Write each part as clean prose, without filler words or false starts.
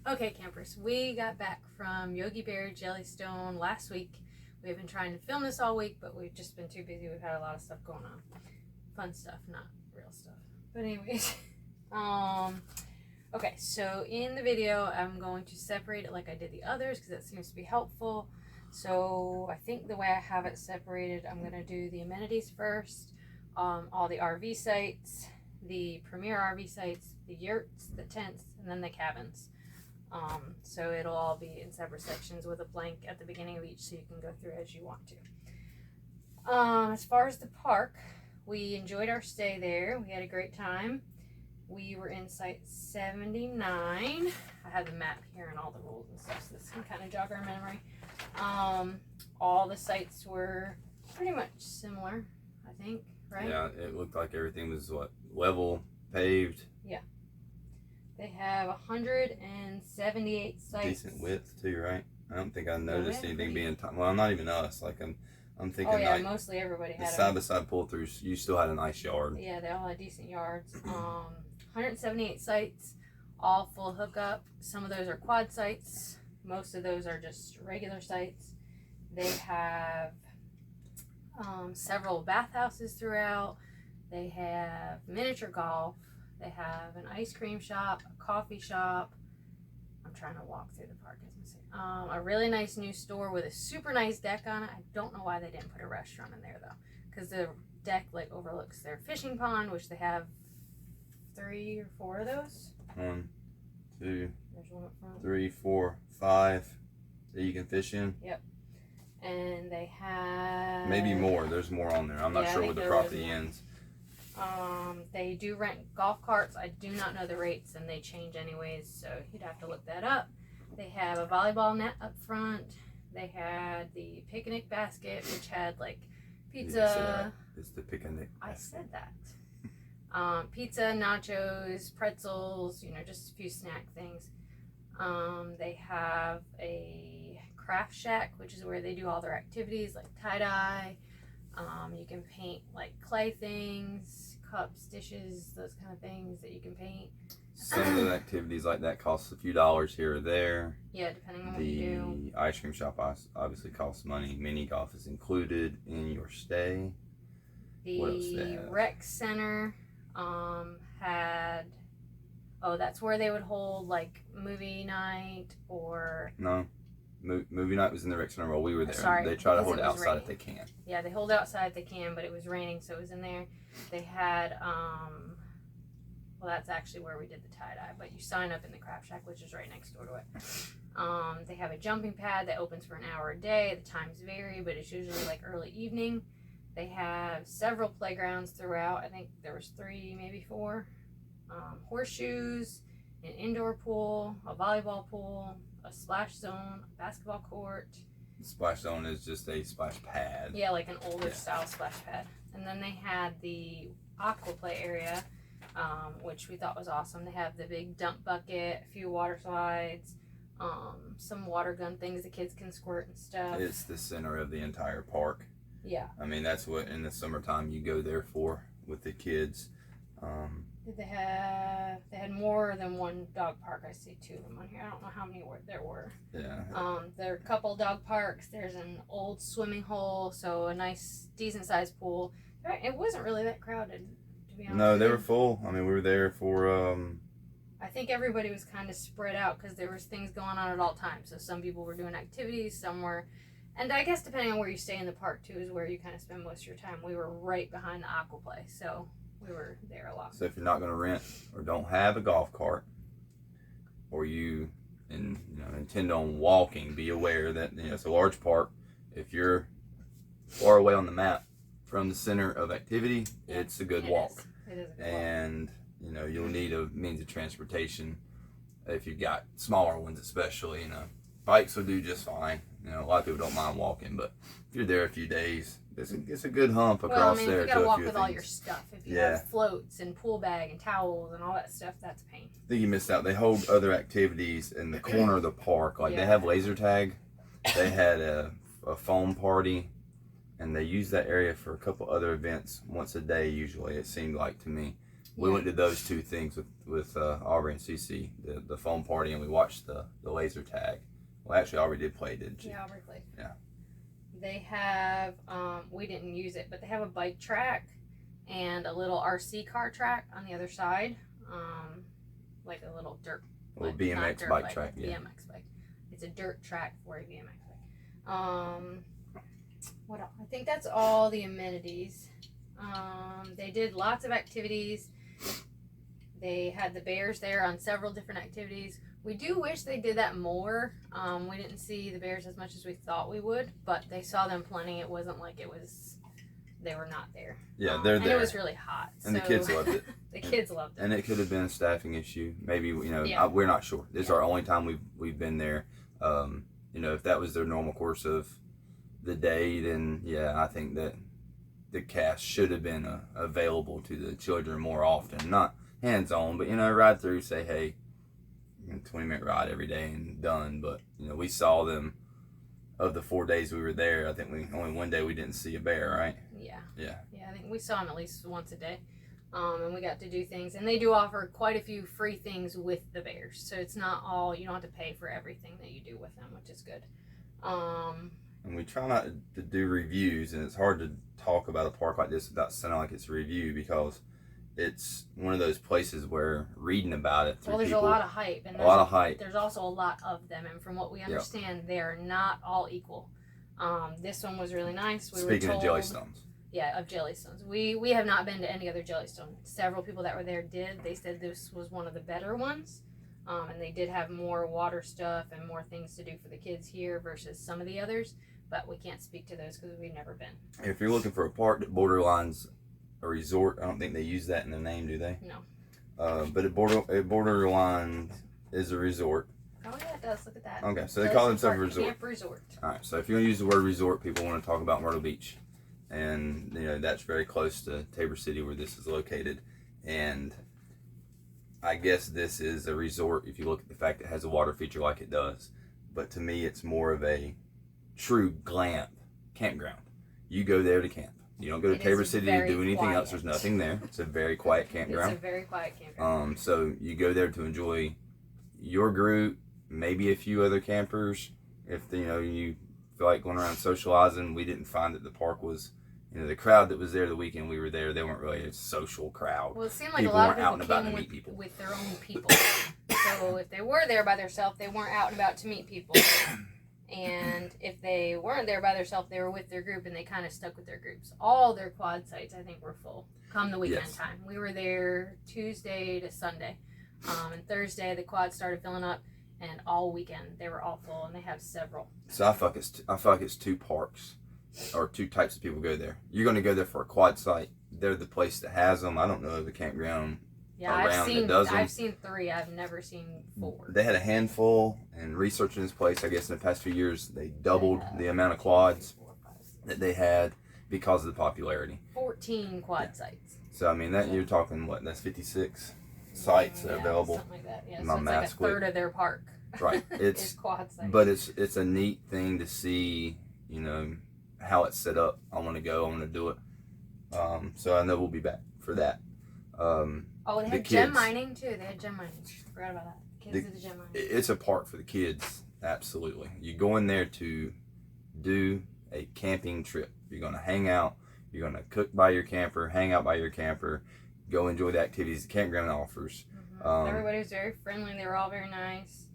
Okay, campers, we got back from Yogi Jellystone last week. We've been trying to film this all week, but we've just been too busy. We've had a lot of stuff going on. Fun stuff, not real stuff. But anyways, okay, so in the video, I'm going to separate it like I did the others because that seems to be helpful. So I think the way I have it separated, I'm going to do the amenities first, all the RV sites, the premier RV sites, the yurts, the tents, and then the cabins. So it'll all be in separate sections with a blank at the beginning of each so you can go through as you want to. As far as the park, we enjoyed our stay there. We had a great time. We were in site 79. I have the map here and all the rules and stuff, so this can kind of jog our memory. All the sites were pretty much similar, I think, right? Yeah, it looked like everything was level, paved. Yeah. They have 178 sites. Decent width too, right? I don't think I noticed anything being well. Not even us. Like I'm thinking. Oh yeah, like mostly everybody had the side by side pull throughs. You still had a nice yard. Yeah, they all had decent yards. 178 sites, all full hookup. Some of those are quad sites. Most of those are just regular sites. They have several bathhouses throughout. They have miniature golf. They have an ice cream shop, a coffee shop. I'm trying to walk through the park as I say. A really nice new store with a super nice deck on it. I don't know why they didn't put a restaurant in there though, because the deck like overlooks their fishing pond, which they have 3 or 4 of those. 1, 2, There's one up front. 3, 4, 5 that you can fish in. Yep. And they have maybe more. There's more on there. I'm not sure where the property ends. They do rent golf carts. I do not know the rates, and they change anyways, so you'd have to look that up. They have a volleyball net up front. They had the picnic basket, which had like pizza. It's the picnic. I said that. Pizza, nachos, pretzels, just a few snack things. They have a craft shack, which is where they do all their activities like tie-dye. You can paint like clay things, cups, dishes, those kind of things that you can paint. Some of the activities like that cost a few dollars here or there. Yeah, depending on what you do. The ice cream shop obviously costs money. Mini golf is included in your stay. The rec center had, that's where they would hold like movie night or... No. Movie night was in the rec center while we were there. Sorry, they try to hold it outside if they can. Yeah, they hold it outside if they can, but it was raining, so it was in there. They had, that's actually where we did the tie-dye, but you sign up in the craft shack, which is right next door to it. They have a jumping pad that opens for an hour a day. The times vary, but it's usually like early evening. They have several playgrounds throughout. I think there was 3, maybe 4. Horseshoes, an indoor pool, a volleyball pool, a splash zone, a basketball court. The splash zone is just a splash pad. Yeah, like an older style splash pad. And then they had the aqua play area, which we thought was awesome. They have the big dump bucket, a few water slides, some water gun things the kids can squirt and stuff. It's the center of the entire park. Yeah. I mean, that's what in the summertime you go there for with the kids. They had more than one dog park. I see 2 of them on here. I don't know how many there were. Yeah. There are a couple dog parks. There's an old swimming hole, so a nice, decent sized pool. It wasn't really that crowded, to be honest. No, they were full. I mean, we were there for. I think everybody was kind of spread out because there was things going on at all times. So some people were doing activities, some were, and I guess depending on where you stay in the park too is where you kind of spend most of your time. We were right behind the aqua play, so we were there a lot. So if you're not going to rent or don't have a golf cart, or you intend on walking, be aware that it's a large park. If you're far away on the map from the center of activity, it's a good walk. It is a good and you'll need a means of transportation if you've got smaller ones, especially. Bikes will do just fine. A lot of people don't mind walking, but if you're there a few days, it's a good hump across there. You gotta walk with all your stuff. If you have floats and pool bag and towels and all that stuff, that's a pain. I think you missed out. They hold other activities in the corner of the park. Like they have laser tag. They had a foam party, and they use that area for a couple other events once a day. Usually, it seemed like to me. We went to those two things with Aubrey and Cece, the foam party, and we watched the laser tag. Well, actually, Aubrey did play, didn't she? Yeah, Aubrey played. Yeah. They have, we didn't use it, but they have a bike track and a little RC car track on the other side. Like a little dirt. Well, BMX bike track, yeah. BMX bike. It's a dirt track for a BMX bike. What else? I think that's all the amenities. They did lots of activities. They had the bears there on several different activities. We do wish they did that more. We didn't see the bears as much as we thought we would, but they saw them plenty. It wasn't like they were not there. Yeah, they're there. And it was really hot. And the kids loved it. The kids loved it. And it could have been a staffing issue. Maybe, Yeah. We're not sure. This is our only time we've been there. If that was their normal course of the day, then yeah, I think that the cast should have been available to the children more often. Not hands-on, but, ride through, say, hey, 20-minute ride every day and done. But, we saw them. Of the 4 days we were there, I think only one day we didn't see a bear, right? Yeah. Yeah. Yeah, I think we saw them at least once a day. And we got to do things. And they do offer quite a few free things with the bears. So it's not all, you don't have to pay for everything that you do with them, which is good. And we try not to do reviews, and it's hard to talk about a park like this without sounding like it's a review, because it's one of those places where reading about it through there's people, a lot of hype. And there's also a lot of them. And from what we understand, they're not all equal. This one was really nice. Speaking of Jellystones. Yeah, of Jellystones. We have not been to any other Jellystone. Several people that were there did. They said this was one of the better ones. And they did have more water stuff and more things to do for the kids here versus some of the others. But we can't speak to those because we've never been. If you're looking for a park that borderlines a resort, I don't think they use that in the name, do they? No. But it borderline is a resort. Oh yeah, it does. Look at that. Okay, so they call themselves a resort. Camp resort. All right, so if you're going to use the word resort, people want to talk about Myrtle Beach. And, that's very close to Tabor City where this is located. And I guess this is a resort if you look at the fact it has a water feature like it does. But to me, it's more of a true campground. You go there to camp. You don't go to Tabor City to do anything else. There's nothing there. It's a very quiet campground. It's a very quiet campground. So you go there to enjoy your group, maybe a few other campers. If you feel like going around socializing, we didn't find that the park was, the crowd that was there the weekend we were there, they weren't really a social crowd. Well, it seemed like people a lot weren't of people out and about came to meet people. with their own people. So if they were there by themselves, they weren't out and about to meet people. And if they weren't there by themselves, they were with their group, and they kind of stuck with their groups. All their quad sites, I think, were full come the weekend time. We were there Tuesday to Sunday. And Thursday, the quad started filling up, and all weekend, they were all full, and they have several. So I feel like it's two parks, or two types of people go there. You're going to go there for a quad site. They're the place that has them. I don't know of a campground around that does them. I've seen 3. I've never seen 4. They had a handful, and researching this place, I guess in the past few years, they doubled the amount of quads that they had because of the popularity. 14 quad sites. So, I mean, that you're talking, that's 56 sites available. Something like that, yeah. My So it's like a third of their park. Right. It's quad sites. But it's a neat thing to see, how it's set up. I want to go. I want to do it. So I know we'll be back for that. They had gem mining too. They had gem mining. Forgot about that. Kids did the gem mining. It's a park for the kids. Absolutely. You go in there to do a camping trip. You're going to hang out. You're going to cook by your camper, hang out by your camper, go enjoy the activities the campground offers. Mm-hmm. Everybody was very friendly. They were all very nice.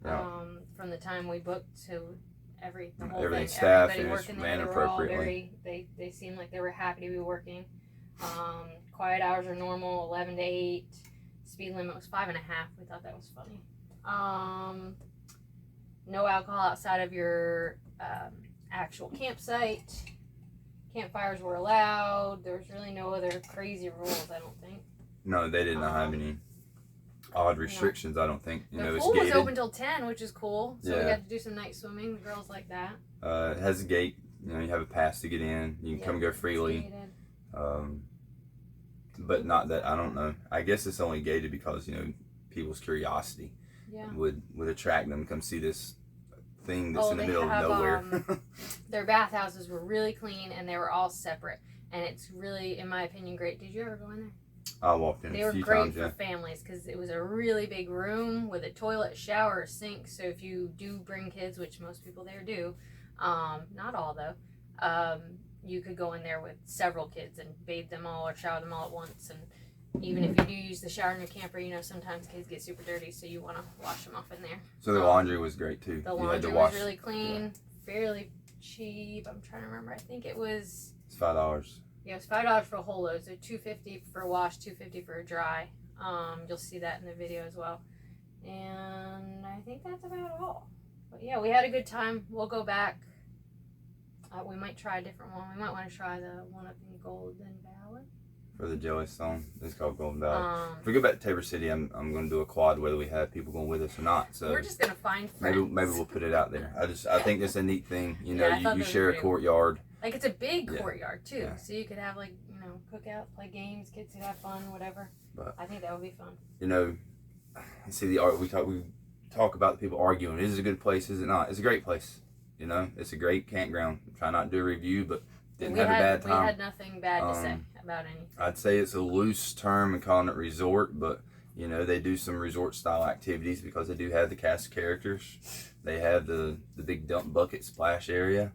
Yeah. From the time we booked to the whole everything, thing. staff Everybody working there, ran they were all appropriately. they seemed like they were happy to be working. Quiet hours are normal, 11 to 8. Speed limit was 5.5. We thought that was funny. No alcohol outside of your actual campsite. Campfires were allowed. There was really no other crazy rules, I don't think. No, they did not have any odd restrictions, I don't think. The pool was open till 10, which is cool. So we got to do some night swimming. The girls like that. It has a gate. You have a pass to get in. You can come and go freely. But not that, I don't know. I guess it's only gated because, people's curiosity would attract them to come see this thing that's in the middle of nowhere. Their bathhouses were really clean, and they were all separate. And it's really, in my opinion, great. Did you ever go in there? I walked in They a were few great times, for yeah. families because it was a really big room with a toilet, shower, sink. So if you do bring kids, which most people there do, not all though, you could go in there with several kids and bathe them all or shower them all at once. And even if you do use the shower in your camper, you know, sometimes kids get super dirty, so you want to wash them off in there. So the laundry was great too. The laundry was really clean, fairly cheap. I'm trying to remember. I think it was... It's $5. Yeah, it was $5 for a whole load, so $2.50 for a wash, $2.50 for a dry. You'll see that in the video as well. And I think that's about all. But yeah, we had a good time. We'll go back. We might try a different one. We might want to try the one up in Golden Valley. For the Jellystone, it's called Golden Valley. If we go back to Tabor City, I'm going to do a quad whether we have people going with us or not. So we're just gonna find friends. Maybe we'll put it out there. I think that's a neat thing. You know, Yeah, you share a courtyard. Like it's a big courtyard too, Yeah. so you could have like, you know, cookout, play games, kids could have fun, whatever. But I think that would be fun. you know, you see the art. We talk about the people arguing. Is it a good place? Is it not? It's a great place. You know, it's a great campground. Try not to do a review, but didn't have a bad time. We had nothing bad to say about anything. I'd say it's a loose term and calling it resort, but you know, they do some resort style activities because they do have the cast of characters. They have the big dump bucket splash area.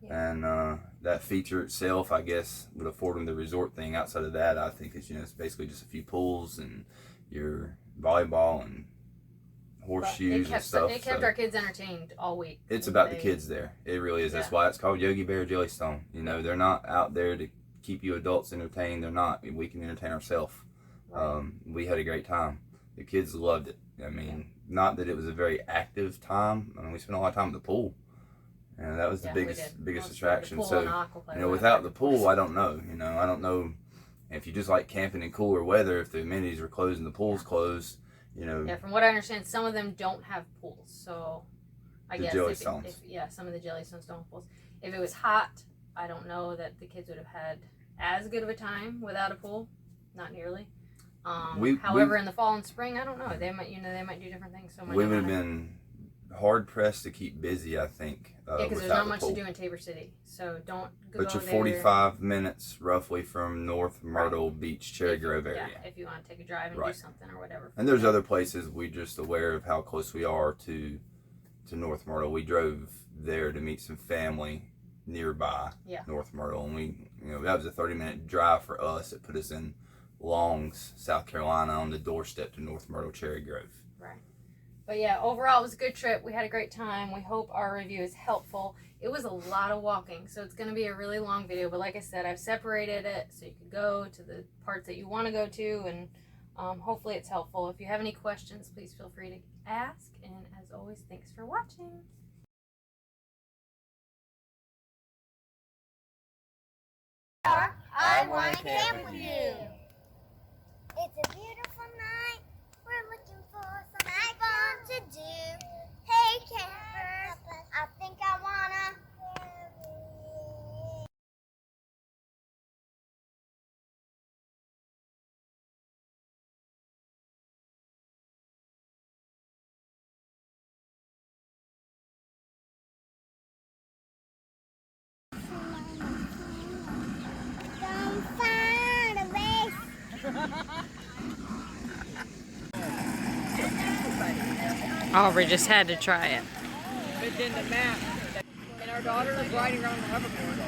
Yeah. And that feature itself, I guess, would afford them the resort thing. Outside of that, I think it's, you know, it's basically just a few pools and your volleyball and horseshoes and stuff. It kept our kids entertained all week. It's about the kids there. It really is. Yeah. That's why it's called Yogi Bear Jellystone. You know, they're not out there to keep you adults entertained. They're not. We can entertain ourselves. Right. We had a great time. The kids loved it. I mean, not that it was a very active time. I mean, we spent a lot of time at the pool. And that was the biggest attraction. So, you know, without the pool, I don't know. You know, I don't know if you just like camping in cooler weather, if the amenities are closed and the pool's closed, you know. Yeah, from what I understand, some of them don't have pools. So, I guess Jellystones. Some of the Jellystones don't have pools. If it was hot, I don't know that the kids would have had as good of a time without a pool. Not nearly. However, in the fall and spring, I don't know. They might do different things. So we would have been hard pressed to keep busy, I think. Yeah, because there's not much to do in Tabor City, so don't go there. But you're 45 minutes roughly from North Myrtle Beach, Cherry Grove area. Yeah, if you want to take a drive and do something or whatever. And there's other places we're just aware of how close we are to North Myrtle. We drove there to meet some family nearby North Myrtle, and that was a 30-minute drive for us. It put us in Longs, South Carolina, on the doorstep to North Myrtle, Cherry Grove. Right. But yeah, overall it was a good trip. We had a great time. We hope our review is helpful. It was a lot of walking, so it's going to be a really long video. But like I said, I've separated it so you can go to the parts that you want to go to, and hopefully it's helpful. If you have any questions, please feel free to ask. And as always, thanks for watching. I want to camp with you. It's a beautiful night. We're looking for something fun to do. Hey campers, I think I wanna. Aubrey just had to try it. But then the map, and our daughter was riding around the hoverboard.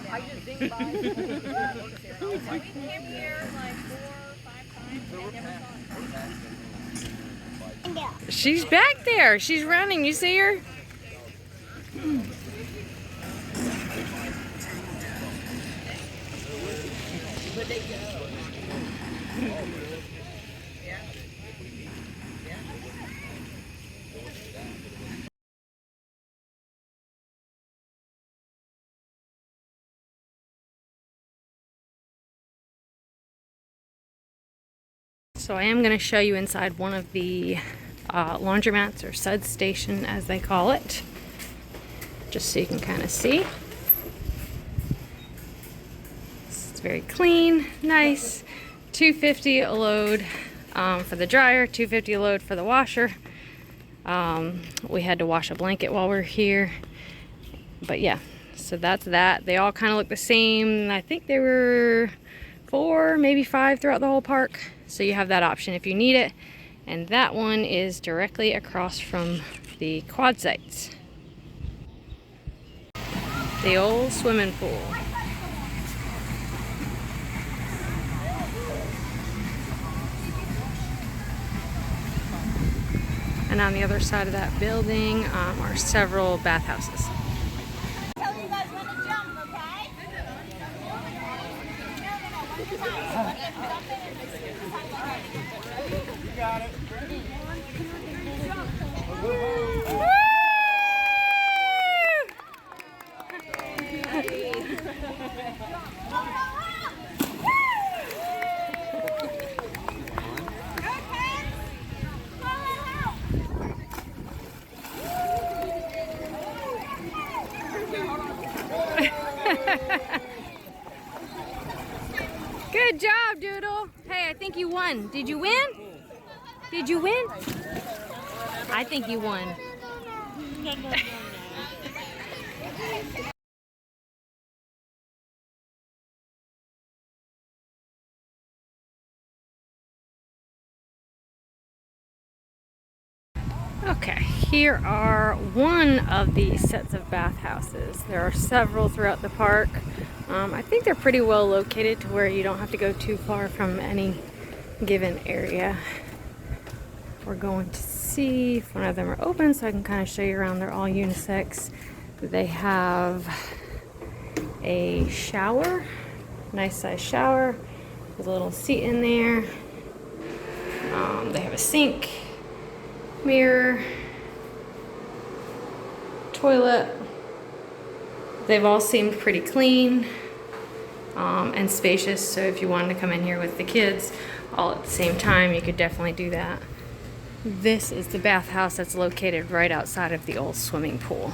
I just think by. We came here like 4 or 5 times and never saw it. She's back there. She's running. You see her? But they go. So I am going to show you inside one of the laundromats, or sud station as they call it, just so you can kind of see. It's very clean, nice. $2.50 a load for the dryer, $2.50 a load for the washer. We had to wash a blanket while we were here, but yeah, so that's that. They all kind of look the same. I think they were 4, maybe 5 throughout the whole park. So you have that option if you need it. And that one is directly across from the quad sites. The old swimming pool. And on the other side of that building are several bathhouses. Tell you guys when to jump, okay? You got it. Good job, Doodle. Hey, I think you won. Did you win? Did you win? I think you won. Okay, here are one of the sets of bathhouses. There are several throughout the park. I think they're pretty well located to where you don't have to go too far from any given area. We're going to see if one of them are open so I can kind of show you around. They're all unisex. They have a shower, nice size shower with a little seat in there. They have a sink, mirror, toilet. They've all seemed pretty clean and spacious, so if you wanted to come in here with the kids all at the same time, you could definitely do that. This is the bathhouse that's located right outside of the old swimming pool.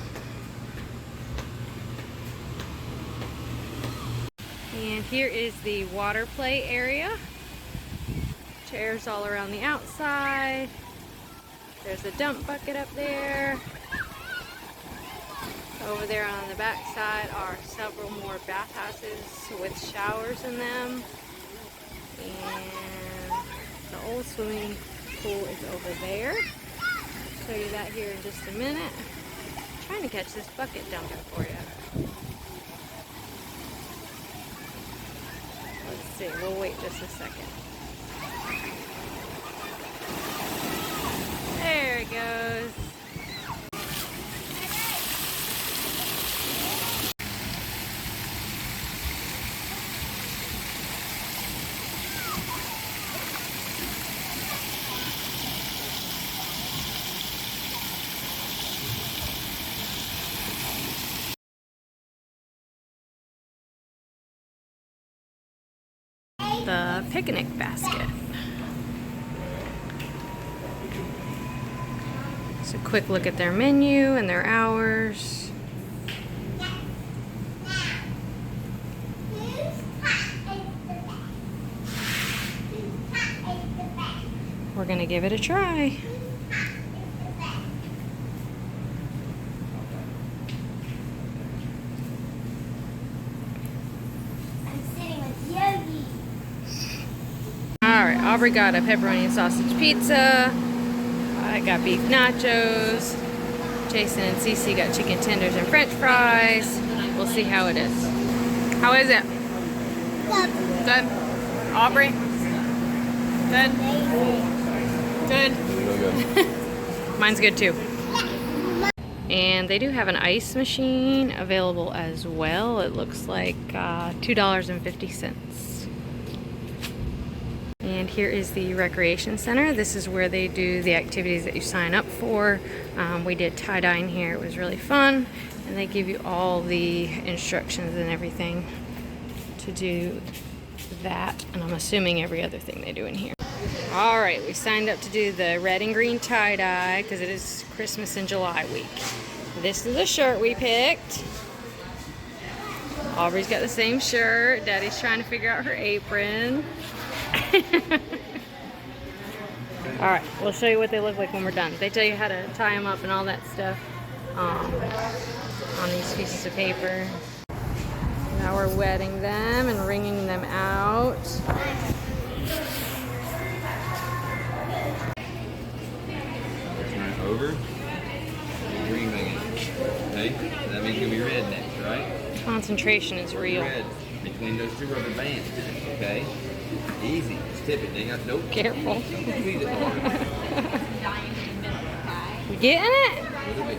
And here is the water play area. Chairs all around the outside. There's a dump bucket up there. Over there on the back side are several more bathhouses with showers in them. And the old swimming pool is over there. I'll show you that here in just a minute. I'm trying to catch this bucket dumping for you. Let's see, we'll wait just a second. There it goes. The picnic basket. Just a quick look at their menu and their hours. We're gonna give it a try. I'm sitting with Yogi. Alright, Aubrey got a pepperoni and sausage pizza. I got beef nachos. Jason and Cece got chicken tenders and french fries. We'll see how it is. How is it? Good. Aubrey? Good? Good? Mine's good too. And they do have an ice machine available as well. It looks like $2.50. And here is the recreation center. This is where they do the activities that you sign up for. We did tie-dye in here. It was really fun. And they give you all the instructions and everything to do that. And I'm assuming every other thing they do in here. All right, we signed up to do the red and green tie-dye because it is Christmas in July week. This is the shirt we picked. Aubrey's got the same shirt. Daddy's trying to figure out her apron. Alright, we'll show you what they look like when we're done. They tell you how to tie them up and all that stuff on these pieces of paper. Now we're wetting them and wringing them out. Turn it over. Green again. Okay? So that means you'll be red next, right? Concentration is real. Red between those two rubber bands. Okay? Easy. Just tip it. Dang, nope. Careful. Don't squeeze it hard. You getting it? A little bit.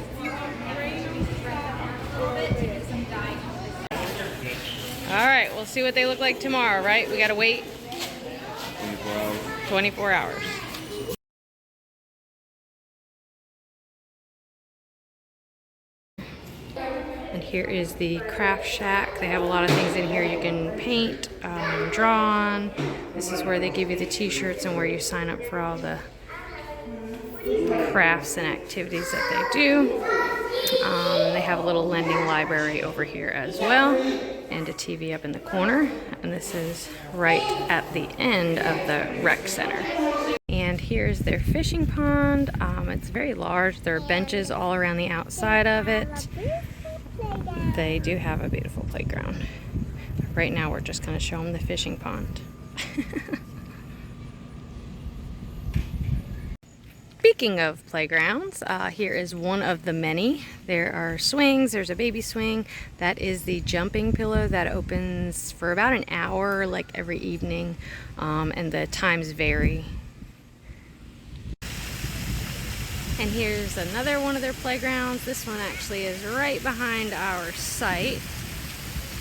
All right, we'll see what they look like tomorrow, right? We gotta wait 24 hours. 24 hours. And here is the craft shack. They have a lot of things in here you can paint, draw on. This is where they give you the t-shirts and where you sign up for all the crafts and activities that they do. They have a little lending library over here as well, and a TV up in the corner. And this is right at the end of the rec center. And here's their fishing pond. It's very large. There are benches all around the outside of it. They do have a beautiful playground. Right now we're just going to show them the fishing pond. Speaking of playgrounds, here is one of the many. There are swings, there's a baby swing. That is the jumping pillow that opens for about an hour, like every evening, and the times vary. And here's another one of their playgrounds. This one actually is right behind our site,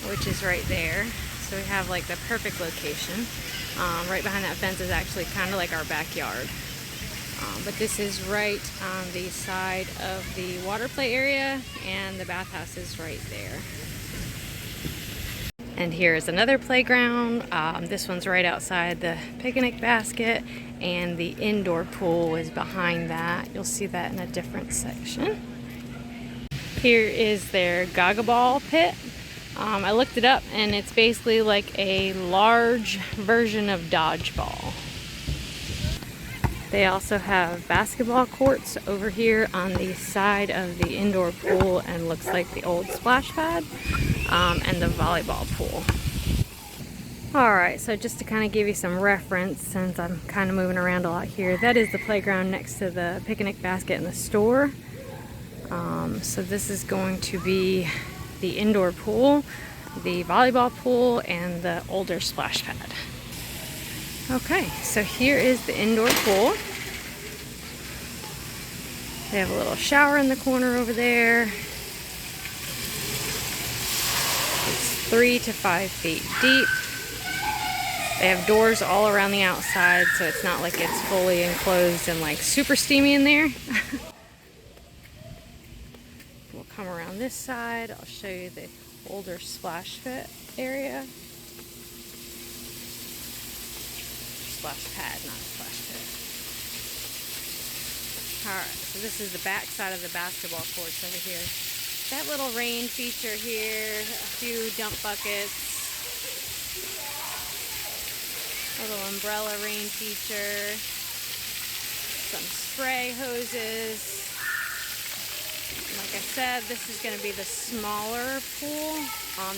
which is right there. So we have like the perfect location. Right behind that fence is actually kind of like our backyard. But this is right on the side of the water play area, and the bathhouse is right there. And here's another playground. This one's right outside the picnic basket, and the indoor pool is behind that. You'll see that in a different section. Here is their Gaga Ball pit. I looked it up, and it's basically like a large version of dodgeball. They also have basketball courts over here on the side of the indoor pool, and looks like the old splash pad, and the volleyball pool. Alright, so just to kind of give you some reference, since I'm kind of moving around a lot here, that is the playground next to the picnic basket in the store. So this is going to be the indoor pool, the volleyball pool, and the older splash pad. Okay, so here is the indoor pool. They have a little shower in the corner over there. It's 3 to 5 feet deep. They have doors all around the outside, so it's not like it's fully enclosed and like super steamy in there. We'll come around this side. I'll show you the older splash pit area. Splash pad, not a splash pit. Alright, so this is the back side of the basketball courts over here. That little rain feature here, a few dump buckets, a little umbrella rain feature, some spray hoses. Like I said, this is going to be the smaller pool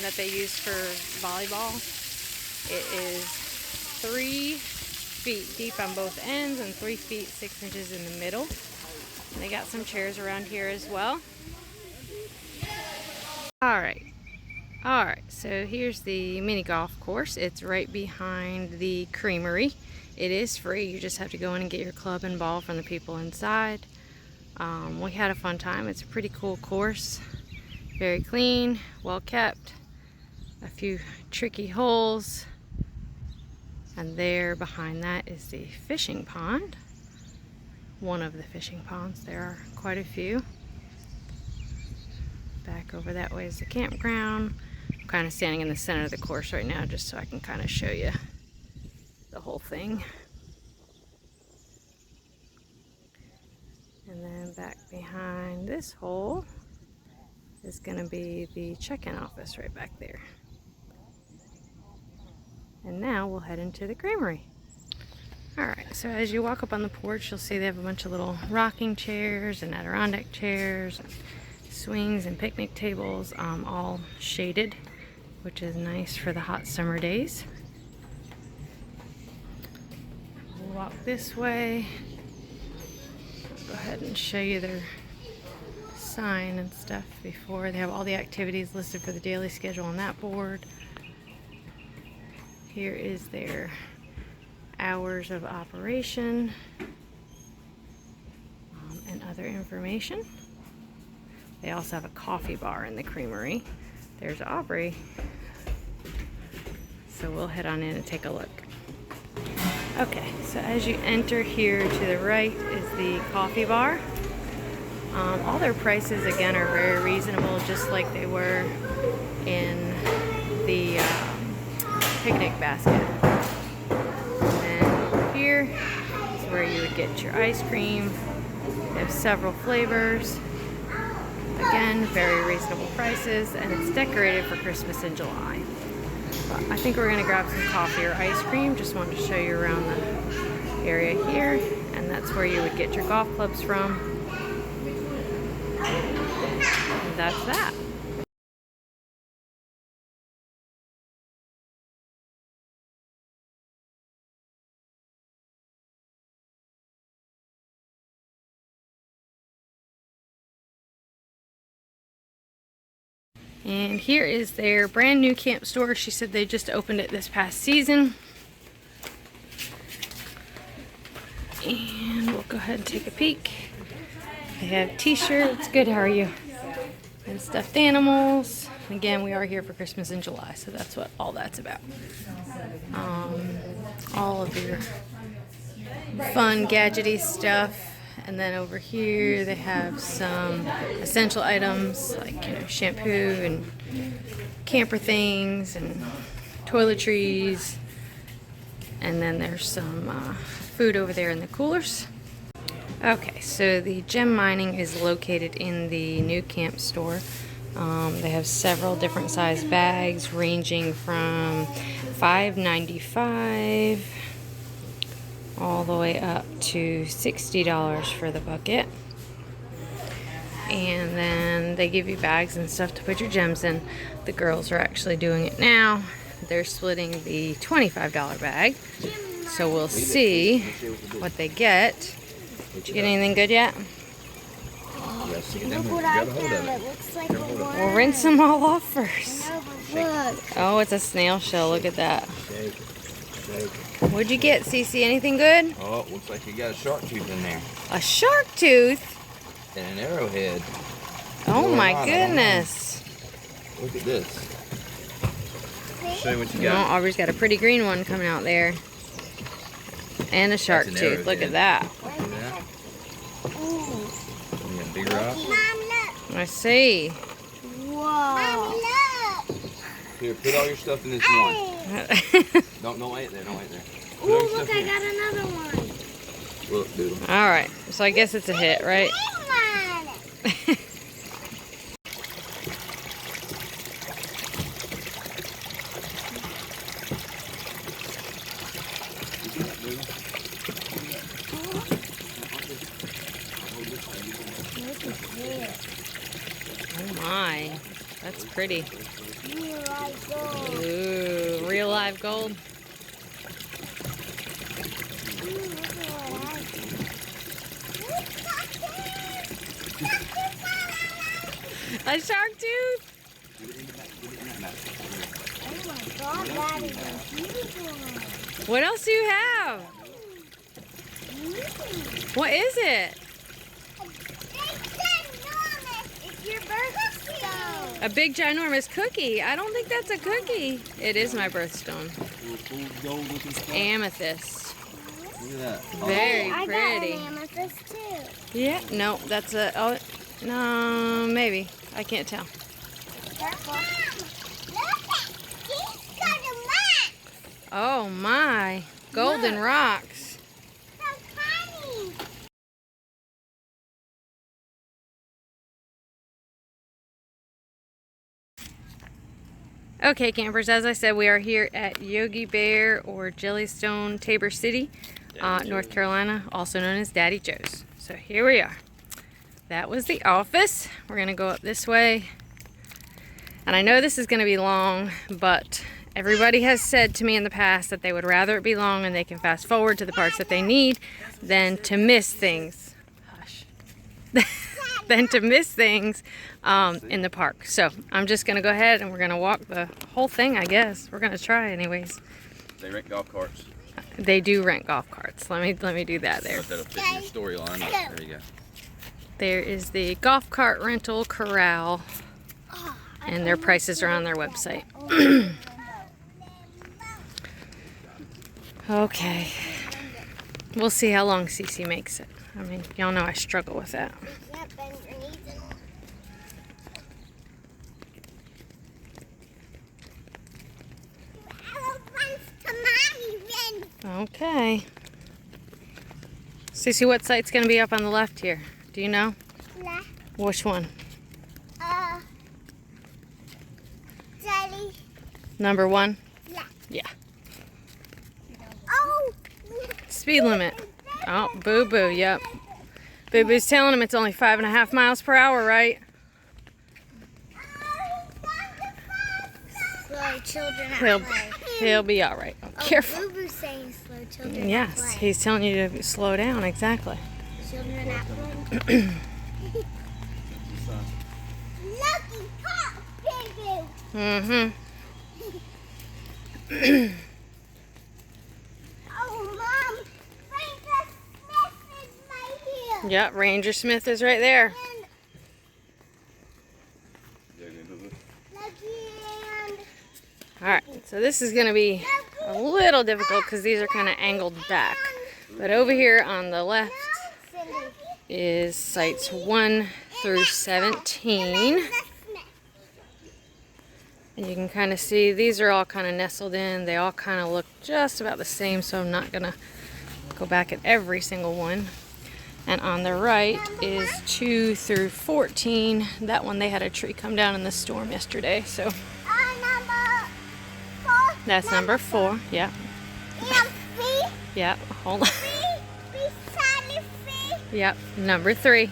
that they use for volleyball. It is 3 feet deep on both ends and 3 feet 6 inches in the middle. And they got some chairs around here as well. Alright, so here's the mini golf course. It's right behind the creamery. It is free. You just have to go in and get your club and ball from the people inside. We had a fun time. It's a pretty cool course. Very clean, well kept. A few tricky holes. And there behind that is the fishing pond. One of the fishing ponds. There are quite a few. Back over that way is the campground. I'm kind of standing in the center of the course right now just so I can kind of show you the whole thing. And then back behind this hole is going to be the check-in office right back there. And now we'll head into the creamery. Alright, so as you walk up on the porch, you'll see they have a bunch of little rocking chairs and Adirondack chairs, and swings and picnic tables, all shaded. which is nice for the hot summer days. We'll walk this way. I'll go ahead and show you their sign and stuff before. They have all the activities listed for the daily schedule on that board. Here is their hours of operation and other information. They also have a coffee bar in the creamery. There's Aubrey. So we'll head on in and take a look. Okay, so as you enter here to the right is the coffee bar. All their prices again are very reasonable, just like they were in the picnic basket. And here is where you would get your ice cream. They have several flavors. Again, very reasonable prices, and it's decorated for Christmas in July. But I think we're gonna grab some coffee or ice cream. Just wanted to show you around the area here, and that's where you would get your golf clubs from. And that's that. And here is their brand new camp store. She said they just opened it this past season. And we'll go ahead and take a peek. They have t-shirts. Good, how are you? And stuffed animals. Again, we are here for Christmas in July, so that's what all that's about. All of your fun, gadgety stuff. And then over here they have some essential items like, you know, shampoo and camper things and toiletries. And then there's some food over there in the coolers. Okay, so the gem mining is located in the new camp store. They have several different size bags ranging from $5.95 all the way up to $60 for the bucket. And then they give you bags and stuff to put your gems in. The girls are actually doing it now. They're splitting the $25 bag. So we'll see what they get. Did you get anything good yet? Look what I found. It looks like a worm. We'll rinse them all off first. No, but look. Oh, it's a snail shell. Look at that. What'd you get, Cece? Anything good? Oh, looks like you got a shark tooth in there. A shark tooth? And an arrowhead. Oh my goodness. Look at this. Show you what you No, got. Aubrey's got a pretty green one coming out there. And a shark an tooth. Look at that. Look at that. You got a big rock. Mom, look. I see. Whoa. Mommy, look. Here, put all your stuff in this one. Don't wait there. Don't wait there. Put all your Ooh, stuff look, I in. got another one. Look, Doodle. Alright, so I guess it's a hit, right? Oh my, that's pretty. Ooh, real live gold. A shark tooth? Oh my God, that is a huge one. What else do you have? What is it? It's your birthstone. A big ginormous cookie. I don't think that's a cookie. It is my birthstone. Amethyst. Look at that. Very I pretty. got an amethyst too. Yeah, no, that's a, oh, no, maybe. I can't tell. Careful. Look at, she's got a mat. Oh my, golden Look. rocks. So tiny. Okay, campers, as I said, we are here at Yogi Bear or Jellystone, Tabor City, North Carolina, also known as Daddy Joe's. So here we are. That was the office. We're gonna go up this way And I know this is going to be long, but everybody has said to me in the past that they would rather it be long and they can fast forward to the parts that they need than to miss things. Hush. Than to miss things in the park. So I'm just going to go ahead and we're going to walk the whole thing, I guess. We're going to try anyways. They rent golf carts. They do rent golf carts. Let me do that there. That'll fit in your storyline. There you go. There is the golf cart rental corral, and their prices are on their website. Okay. We'll see how long Cece makes it. I mean, y'all know I struggle with that. Yeah, bend your knees and... Okay. Cece, what site's going to be up on the left here? Do you know? Left. Which one? Jelly. Number 1? Left. Yeah. Oh! Speed limit. Oh, Boo Boo, yep. Boo Boo's telling him it's only 5.5 miles per hour, right? Slow children at play. He'll be all right. Careful. Boo Boo's saying slow children Yes, at play. he's telling you to slow down, exactly. Children at play. Lucky pop, Boo Boo. Mm-hmm. Oh, Mom, Ranger Smith is right here. Yep, Ranger Smith is right there. Alright, so this is going to be a little difficult because these are kind of angled back. But over here on the left is sites 1 through 17. And you can kind of see these are all kind of nestled in. They all kind of look just about the same, so I'm not going to go back at every single one. And on the right is 2 through 14. That one, they had a tree come down in the storm yesterday, so that's number 4. Yeah. Yep. Hold on. Yep. Number 3.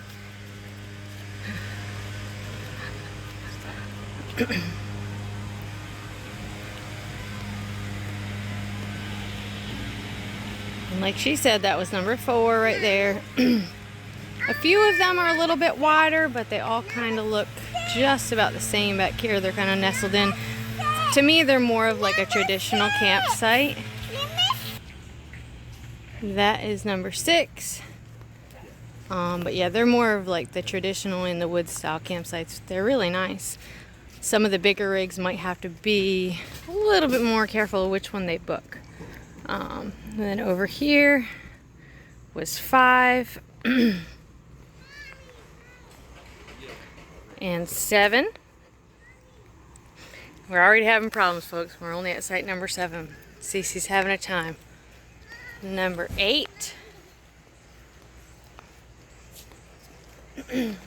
And like she said, that was number 4 right there. A few of them are a little bit wider, but they all kind of look just about the same back here. They're kind of nestled in. To me, they're more of like a traditional campsite. That is number 6. But yeah, they're more of like the traditional in the woods style campsites. They're really nice. Some of the bigger rigs might have to be a little bit more careful which one they book. And then over here was 5 and 7. We're already having problems, folks. We're only at site number 7. Cece's having a time. Number 8. And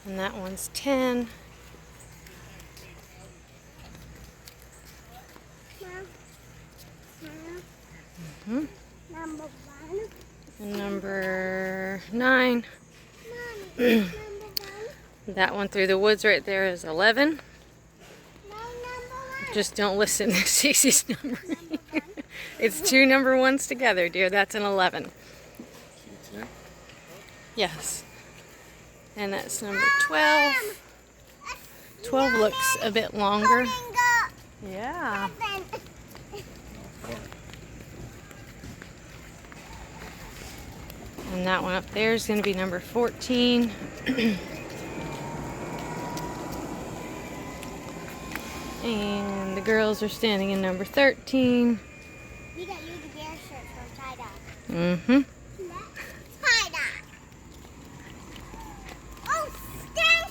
that one's 10. Mm-hmm. Number 1. And number 9. Mommy, number 1. That one through the woods right there is 11. No, number 1. Just don't listen to Cece's numbering. It's 2 number 1s together, dear. That's an 11. Yes. And that's number 12. 12 looks a bit longer. Yeah. And that one up there is going to be number 14. And the girls are standing in number 13. We got Yogi Bear shirts from China. Mm-hmm. China. Oh, stand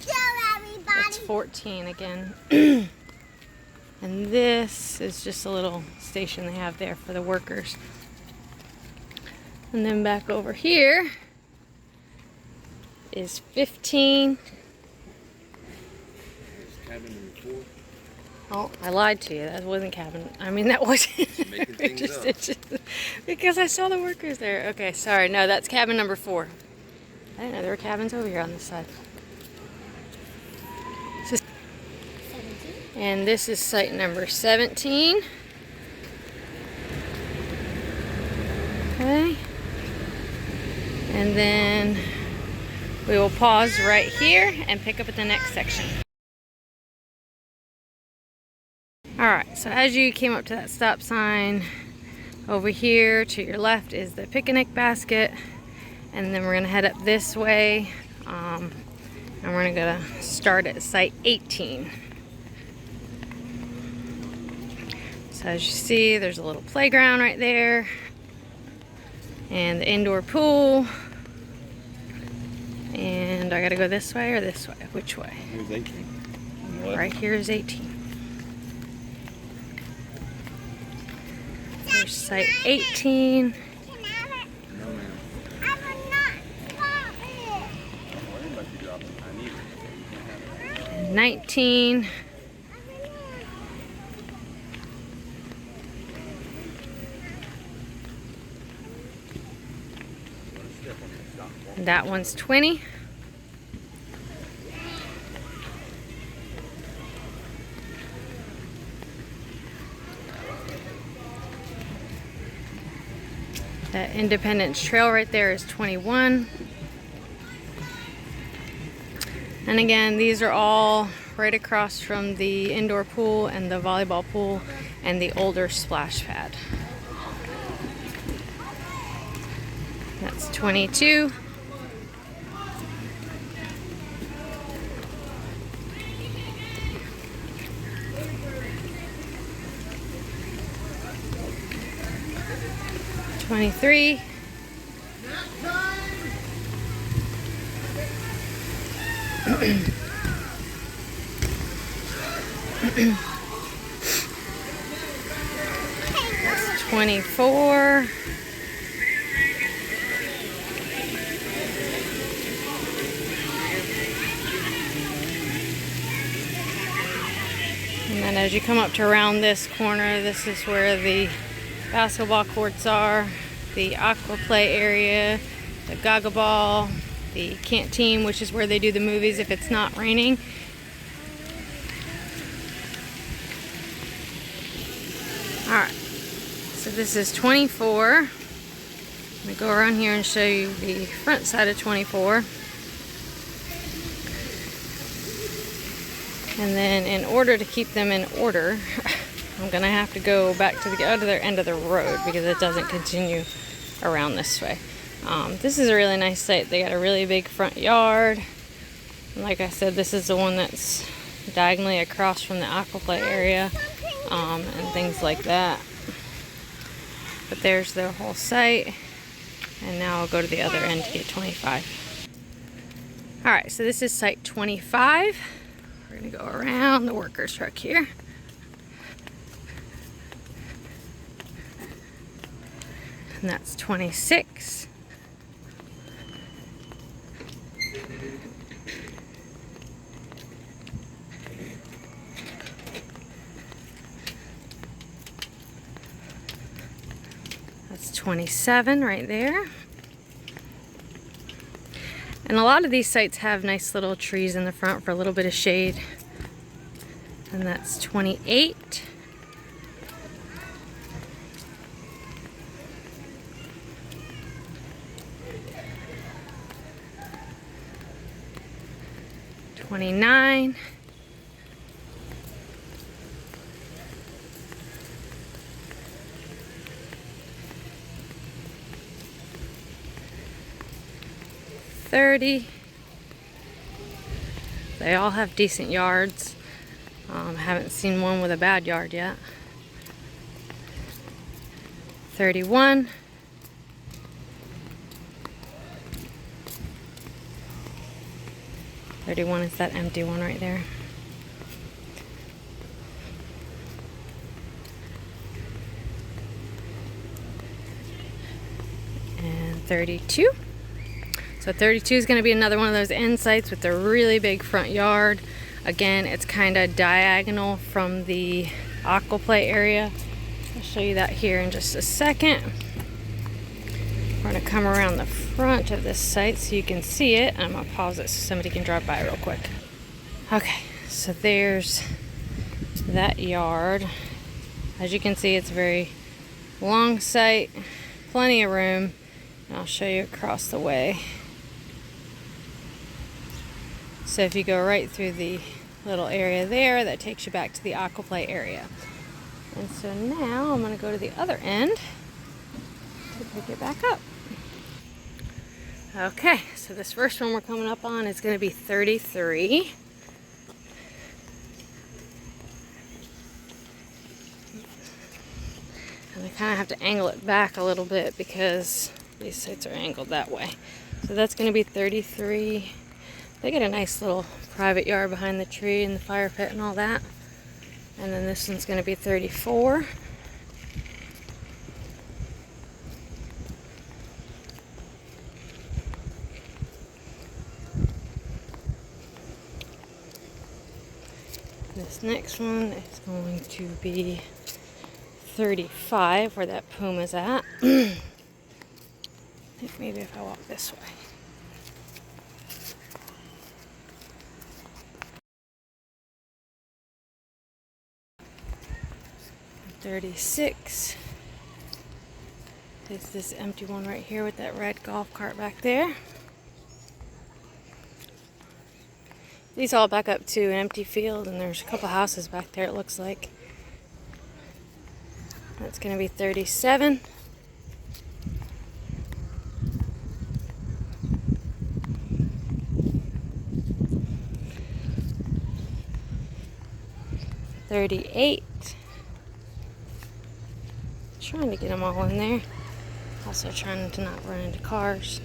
still, everybody. That's 14 again. And this is just a little station they have there for the workers. And then back over here is 15. Oh, I lied to you. That wasn't cabin. I mean, that wasn't. Making things up. Because I saw the workers there. Okay, sorry. No, that's cabin number 4. I didn't know there were cabins over here on this side. And this is site number 17. Okay. And then we will pause right here and pick up at the next section. Alright, so as you came up to that stop sign, over here to your left is the picnic basket. And then we're going to head up this way. And we're going to start at site 18. So as you see, there's a little playground right there. And the indoor pool. And I gotta go this way or this way? Which way? Here's 18. Right here is 18. There's site 18. Can I have it? No, ma'am. I will not drop it. Don't worry about you dropping it. I need it. 19. That one's 20. That Independence Trail right there is 21. And again, these are all right across from the indoor pool and the volleyball pool and the older splash pad. That's 22. $23. That's 24. And then as you come up to around this corner, this is where the basketball courts are, the aqua play area, the gaga ball, the canteen, which is where they do the movies if it's not raining. Alright, so this is 24. I'm going to go around here and show you the front side of 24. And then in order to keep them in order, I'm going to have to go back to the other end of the road because it doesn't continue around this way. This is a really nice site. They got a really big front yard. And like I said, this is the one that's diagonally across from the aquaplay area and things like that. But there's the whole site. And now I'll go to the other end to get 25. Alright, so this is site 25. We're going to go around the workers truck here. And that's 26. That's 27 right there. And a lot of these sites have nice little trees in the front for a little bit of shade. And that's 28. $29. $30. They all have decent yards. Haven't seen one with a bad yard yet. 31. $31 is that empty one right there. And 32. So 32 is going to be another one of those end sites with a really big front yard. Again, it's kind of diagonal from the aqua play area. I'll show you that here in just a second. We're going to come around the front of this site so you can see it. I'm going to pause it so somebody can drive by real quick. Okay, so there's that yard. As you can see, it's a very long site, plenty of room. And I'll show you across the way. So if you go right through the little area there, that takes you back to the aqua play area. And so now I'm going to go to the other end to pick it back up. Okay, so this first one we're coming up on is going to be 33. And I kind of have to angle it back a little bit because these sites are angled that way. So that's going to be 33. They get a nice little private yard behind the tree and the fire pit and all that. And then this one's going to be 34. This next one is going to be 35, where that puma's at. I think maybe if I walk this way. $36 is this empty one right here with that red golf cart back there. These all back up to an empty field, and there's a couple houses back there, it looks like. That's going to be 37. $38. Trying to get them all in there. Also trying to not run into cars.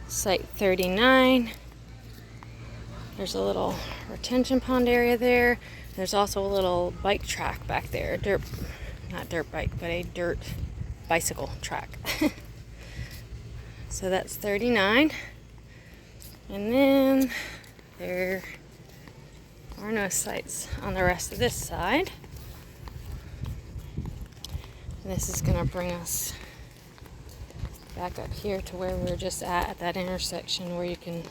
Site 39. There's a little retention pond area there. There's also a little bike track back there. Not dirt bike, but a dirt bicycle track. So that's 39. And then there are no sites on the rest of this side. And this is going to bring us back up here to where we were just at that intersection where you can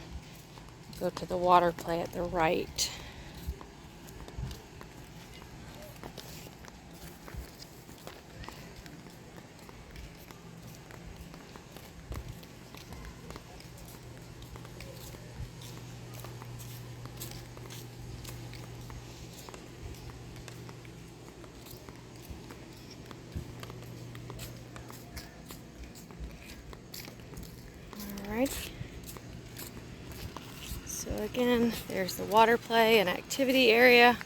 go to the water play at the right. So again, there's the water play and activity area.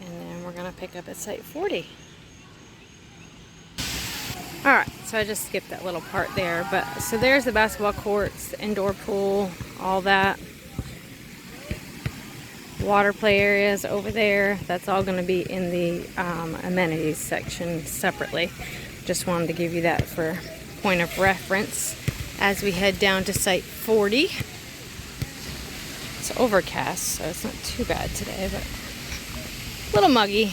And then we're going to pick up at site 40. Alright, so I just skipped that little part there. But so there's the basketball courts, the indoor pool, all that. Water play areas over there. That's all going to be in the amenities section separately. Just wanted to give you that for point of reference as we head down to site 40. It's overcast, so it's not too bad today, but a little muggy.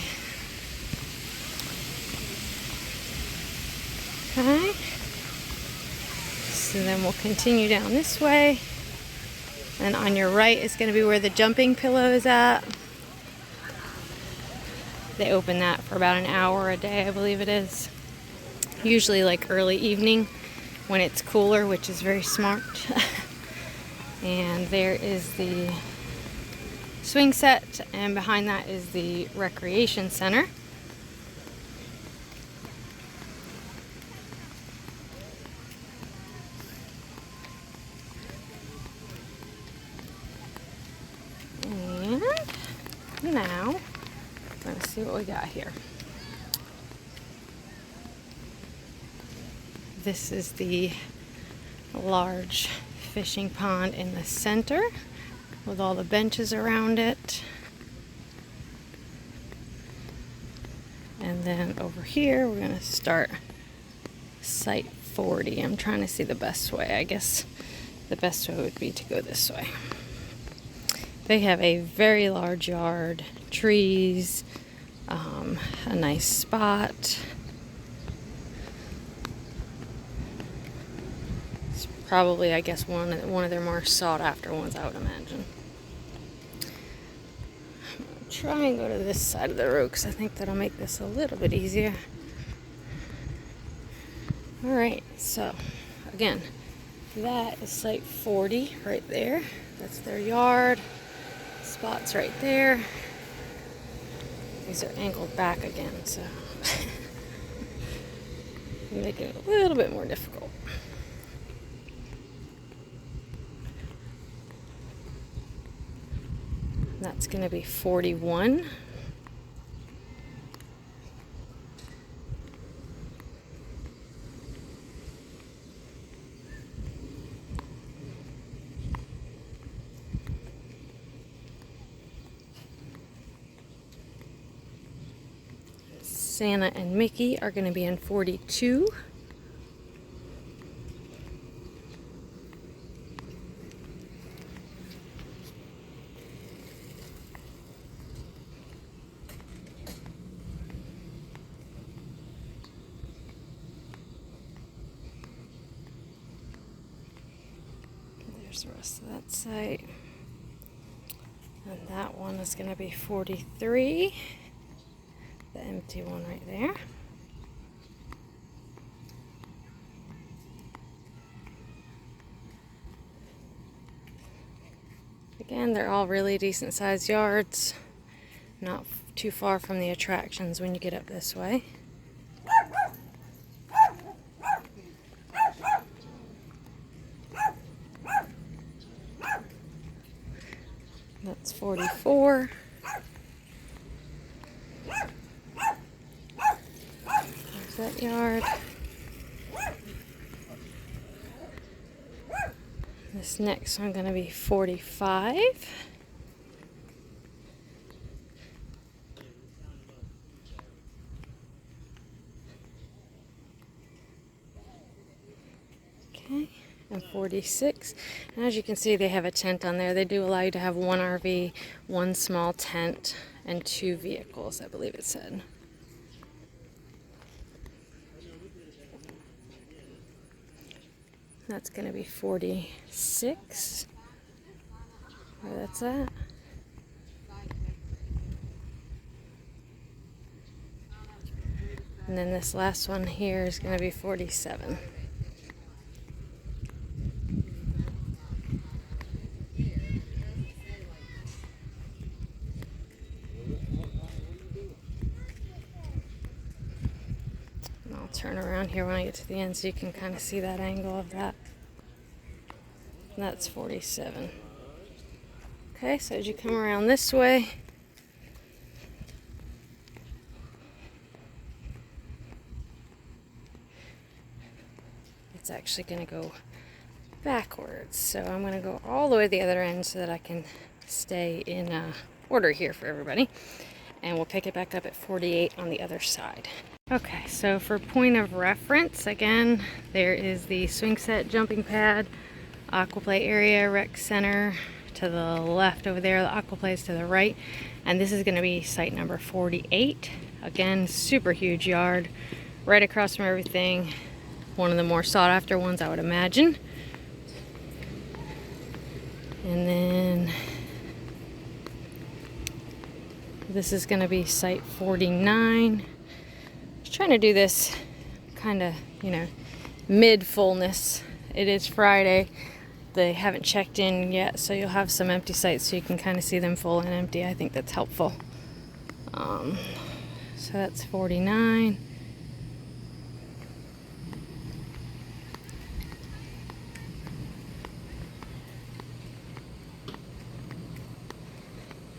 Okay. So then we'll continue down this way. And on your right is going to be where the jumping pillow is at. They open that for about an hour a day, I believe it is. Usually like early evening when it's cooler, which is very smart. And there is the swing set, and behind that is the recreation center. And now, let's see what we got here. This is the large fishing pond in the center with all the benches around it. And And then over here, we're going to start site 40. I'm trying to see the best way. I guess the best way would be to go this way. They have a very large yard, trees, a nice spot. It's probably, I guess, one of their more sought after ones, I would imagine. I'm gonna try and go to this side of the road because I think that'll make this a little bit easier. Alright, so again, that is site 40 right there. That's their yard. Spot's right there. These are angled back again, so make it a little bit more difficult. That's going to be 41. Santa and Mickey are going to be in 42. There's the rest of that site. And that one is going to be 43. The empty one right there. Again, they're all really decent sized yards. Not too far from the attractions when you get up this way. That's 44. There's that yard. This next one going to be 45. Okay, and 46. And as you can see, they have a tent on there. They do allow you to have one RV, one small tent, and 2 vehicles, I believe it said. That's going to be 46. Where that's at. And then this last one here is going to be 47. And I'll turn around here when I get to the end so you can kind of see that angle of that. And that's 47. Okay, so as you come around this way, it's actually going to go backwards. So I'm going to go all the way to the other end so that I can stay in order here for everybody. And we'll pick it back up at 48 on the other side. Okay, so for point of reference, again, there is the swing set, jumping pad, aquaplay area, rec center to the left over there, the aquaplay is to the right, and this is going to be site number 48. Again, super huge yard, right across from everything. One of the more sought after ones, I would imagine. And then this is going to be site 49. Just trying to do this kind of, mid fullness. It is Friday. They haven't checked in yet, so you'll have some empty sites so you can kind of see them full and empty. I think that's helpful. So that's 49.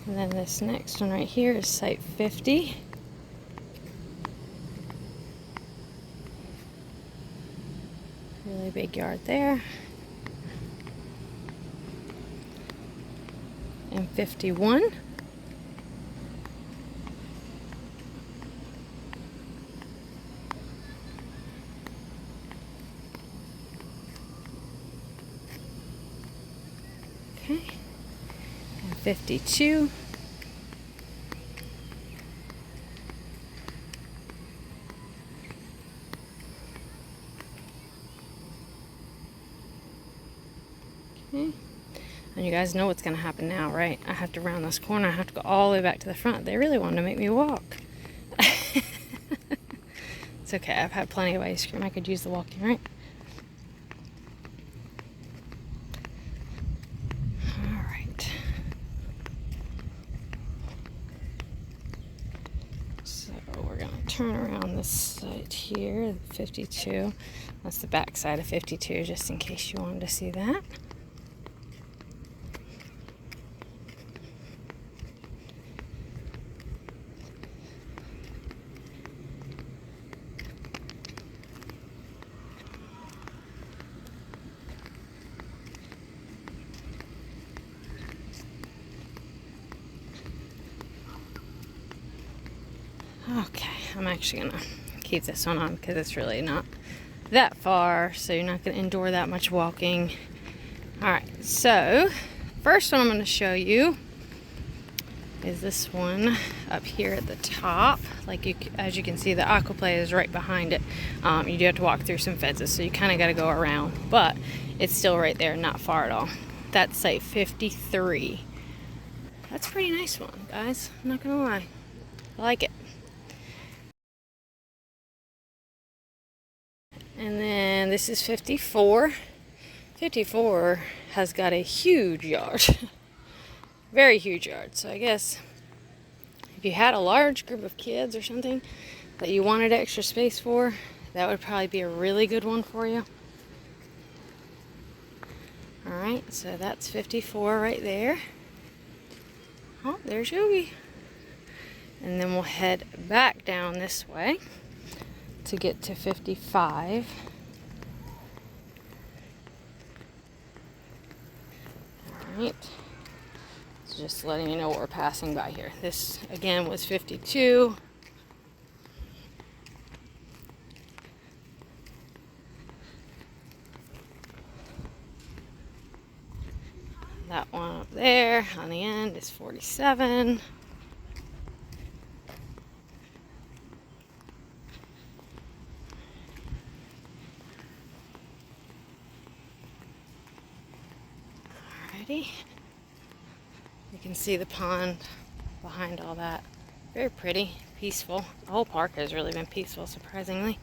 And then this next one right here is site 50. Really big yard there. And 51. 52. Okay. And you guys know what's going to happen now, right? I have to round this corner. I have to go all the way back to the front. They really wanted to make me walk. It's okay. I've had plenty of ice cream. I could use the walking, right? All right. So we're going to turn around this side here, 52. That's the back side of 52, just in case you wanted to see that. Okay, I'm actually gonna keep this one on because it's really not that far, so you're not gonna endure that much walking. All right, so first one I'm gonna show you is this one up here at the top. Like as you can see, the aquaplay is right behind it. You do have to walk through some fences, so you kind of got to go around, but it's still right there, not far at all. That's site 53. That's a pretty nice one, guys. I'm not gonna lie, I like it. And then this is 54. 54 has got a huge yard. Very huge yard. So I guess if you had a large group of kids or something that you wanted extra space for, that would probably be a really good one for you. Alright, so that's 54 right there. Oh, there's Yogi. And then we'll head back down this way to get to 55. Alright, so just letting you know what we're passing by here. This again was 52. That one up there on the end is 47. You can see the pond behind all that. Very pretty, peaceful. The whole park has really been peaceful, surprisingly.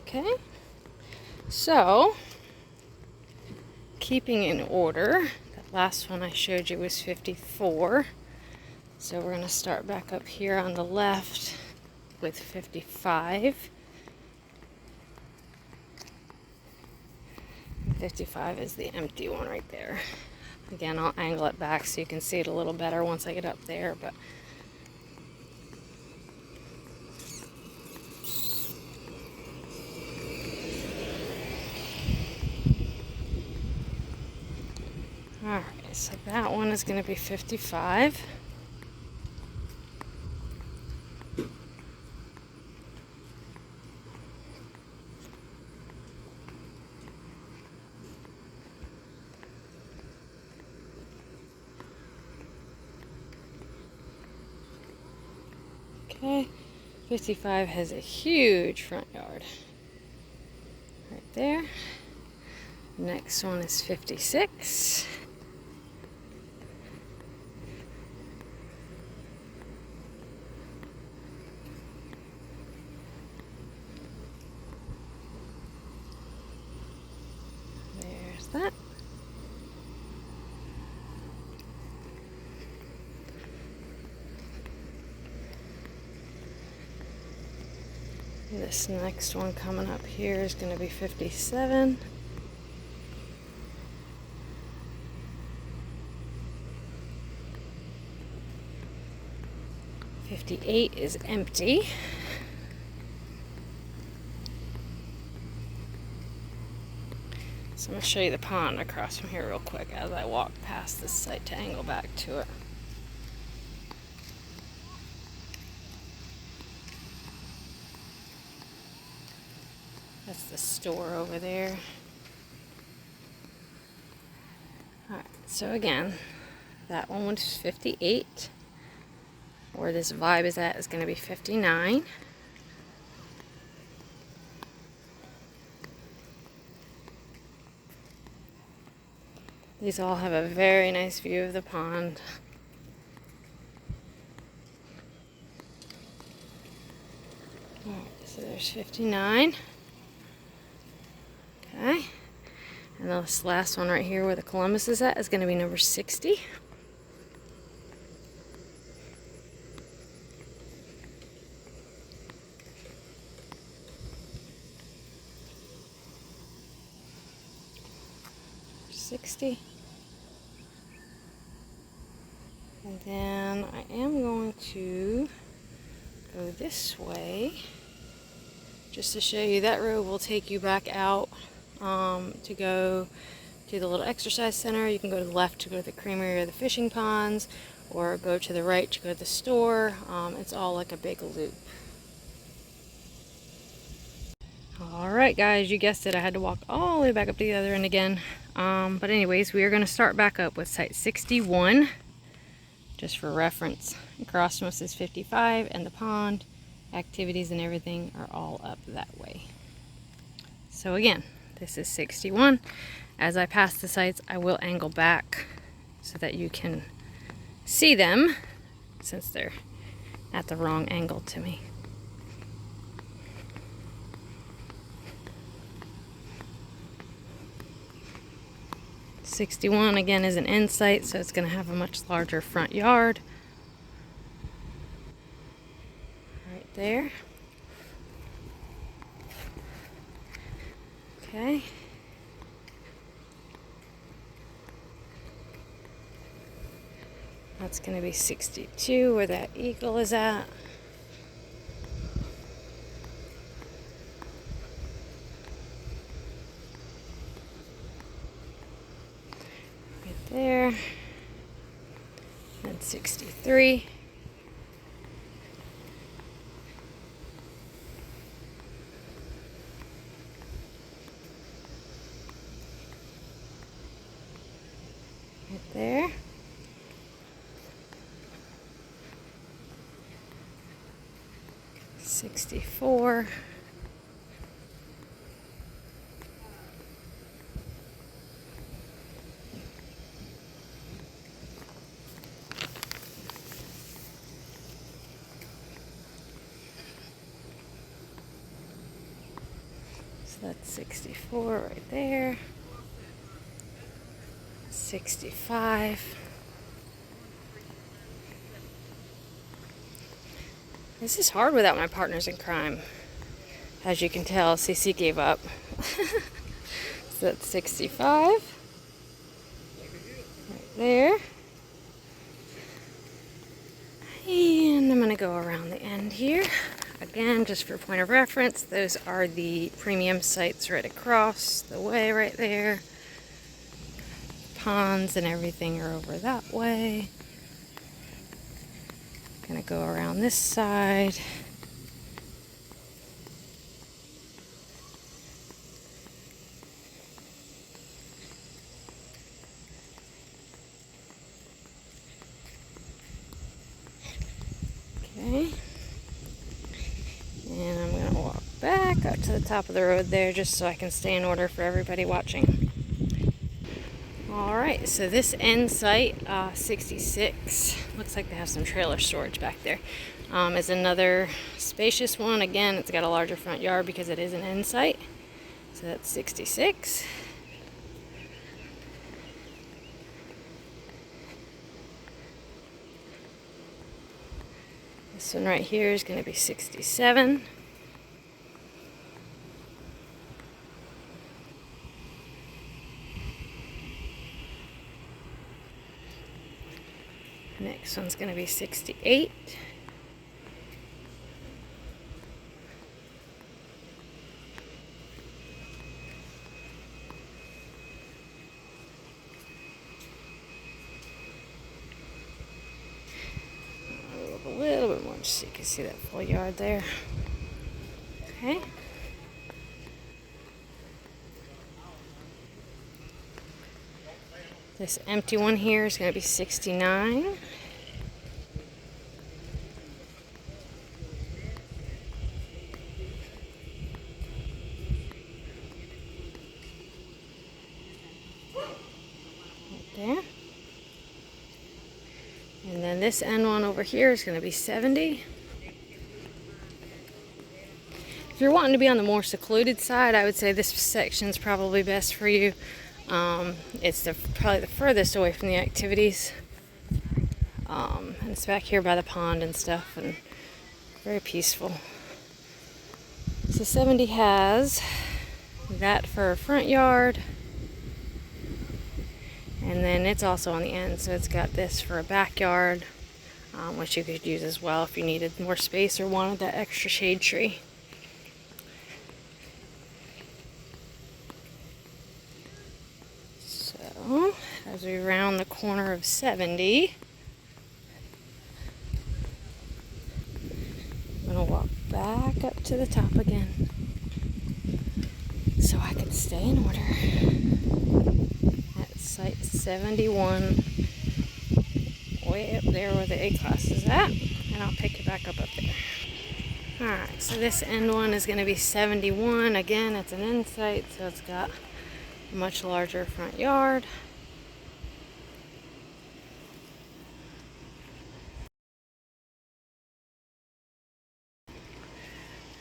Okay, so keeping in order, that last one I showed you was 54. So we're going to start back up here on the left with 55. 55 is the empty one right there. Again, I'll angle it back so you can see it a little better once I get up there, but alright, so that one is going to be 55. Okay, 55 has a huge front yard. Right there. Next one is 56. There's that. This next one coming up here is going to be 57. '58 is empty. So I'm going to show you the pond across from here real quick as I walk past this site to angle back to it. That's the store over there. So again, that one was 58. Where this vibe is at is going to be 59. These all have a very nice view of the pond. Alright, so there's 59. Okay. And this last one right here where the Columbus is at is going to be number 60. And then I am going to go this way just to show you that road will take you back out to go to the little exercise center. You can go to the left to go to the creamery or the fishing ponds, or go to the right to go to the store. It's all like a big loop. Alright guys, you guessed it, I had to walk all the way back up to the other end again. But anyways, we are going to start back up with site 61, just for reference. Across from us is 55, and the pond, activities and everything are all up that way. So again, this is 61. As I pass the sites, I will angle back so that you can see them, since they're at the wrong angle to me. '61 again is an end site, so it's going to have a much larger front yard. Right there. Okay. That's going to be 62 where that eagle is at. There, and 63. Right there. '64. So that's 64 right there. 65. This is hard without my partners in crime. As you can tell, CC gave up. So that's 65. Right there. And I'm going to go around the end here. Again, just for point of reference, those are the premium sites right across the way right there. Ponds and everything are over that way. Gonna go around this side. Okay. And I'm going to walk back up to the top of the road there just so I can stay in order for everybody watching. Alright, so this end site, 66, looks like they have some trailer storage back there, is another spacious one. Again, it's got a larger front yard because it is an end site. So that's 66. This one right here is going to be 67. Next one's going to be 68. A little bit more just so you can see that full yard there. Okay. This empty one here is going to be 69. There. And then this end one over here is going to be 70. If you're wanting to be on the more secluded side, I would say this section is probably best for you. It's probably the furthest away from the activities. And it's back here by the pond and stuff, and very peaceful. So 70 has that for a front yard. And then it's also on the end, so it's got this for a backyard, which you could use as well if you needed more space or wanted that extra shade tree. So, as we round the corner of 70, I'm going to walk back up to the top again so I can stay in order. Site 71, way up there where the A class is at, and I'll pick it back up there. Alright, so this end one is going to be 71. Again, it's an end site, so it's got a much larger front yard.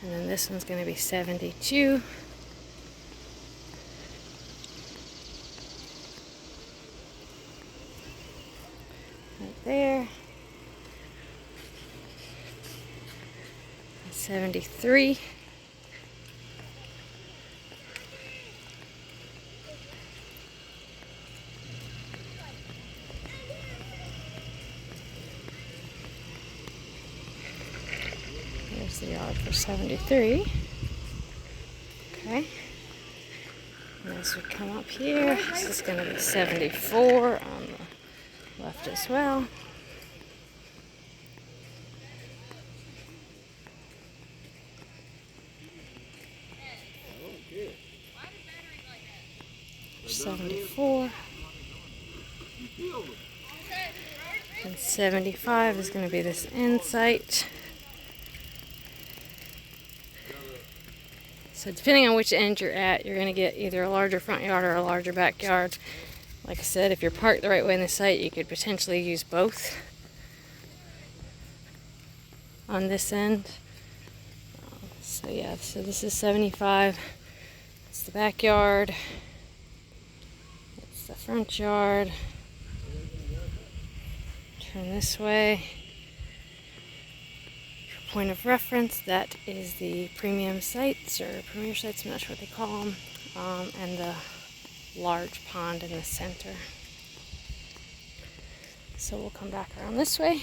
And then this one's going to be 72. Right there. 73. There's the yard for 73. Okay. And as we come up here, this is going to be 74 on the left as well. For 74. And 75 is going to be this end site. So depending on which end you're at, you're going to get either a larger front yard or a larger backyard. Like I said, if you're parked the right way in the site, you could potentially use both on this end. So yeah, so this is 75. It's the backyard. It's the front yard. Turn this way. For point of reference, that is the premium sites, or premier sites, I'm not sure what they call them, and the large pond in the center. So we'll come back around this way,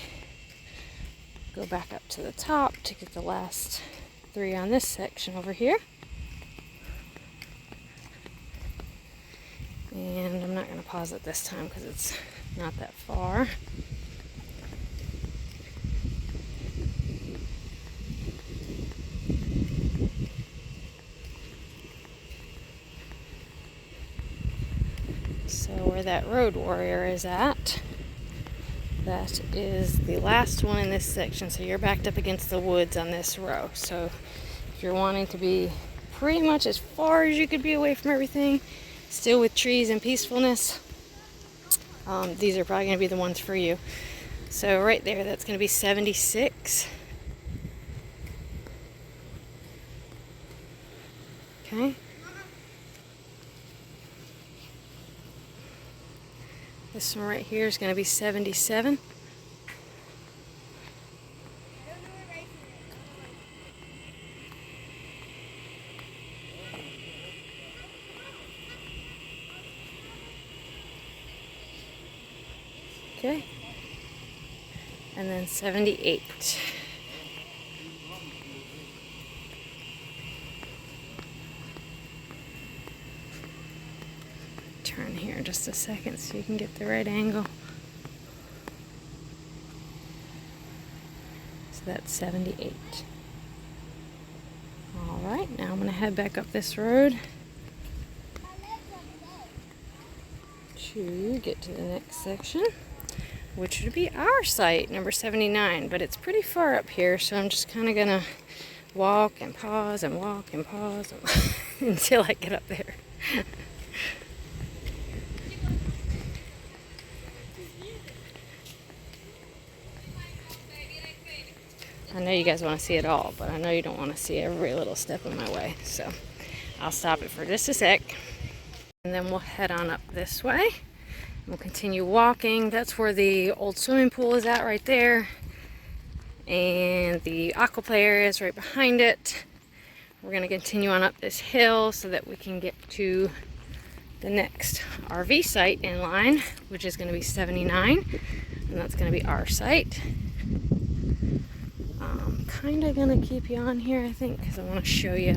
go back up to the top to get the last three on this section over here. And I'm not going to pause it this time because it's not that far. So where that road warrior is at, that is the last one in this section. So you're backed up against the woods on this row. So if you're wanting to be pretty much as far as you could be away from everything, still with trees and peacefulness, these are probably going to be the ones for you. So right there, that's going to be 76. Okay. This one right here is going to be 77. Okay. And then 78. Turn here in just a second so you can get the right angle. So that's 78. Alright, now I'm going to head back up this road to get to the next section, which would be our site, number 79. But it's pretty far up here, so I'm just kind of gonna walk and pause and walk and pause until I get up there. I know you guys want to see it all, but I know you don't want to see every little step of my way, so I'll stop it for just a sec. And then we'll head on up this way. We'll continue walking. That's where the old swimming pool is at right there. And the aquaplay area is right behind it. We're going to continue on up this hill so that we can get to the next RV site in line, which is going to be 79. And that's going to be our site. I'm kind of going to keep you on here, I think, because I want to show you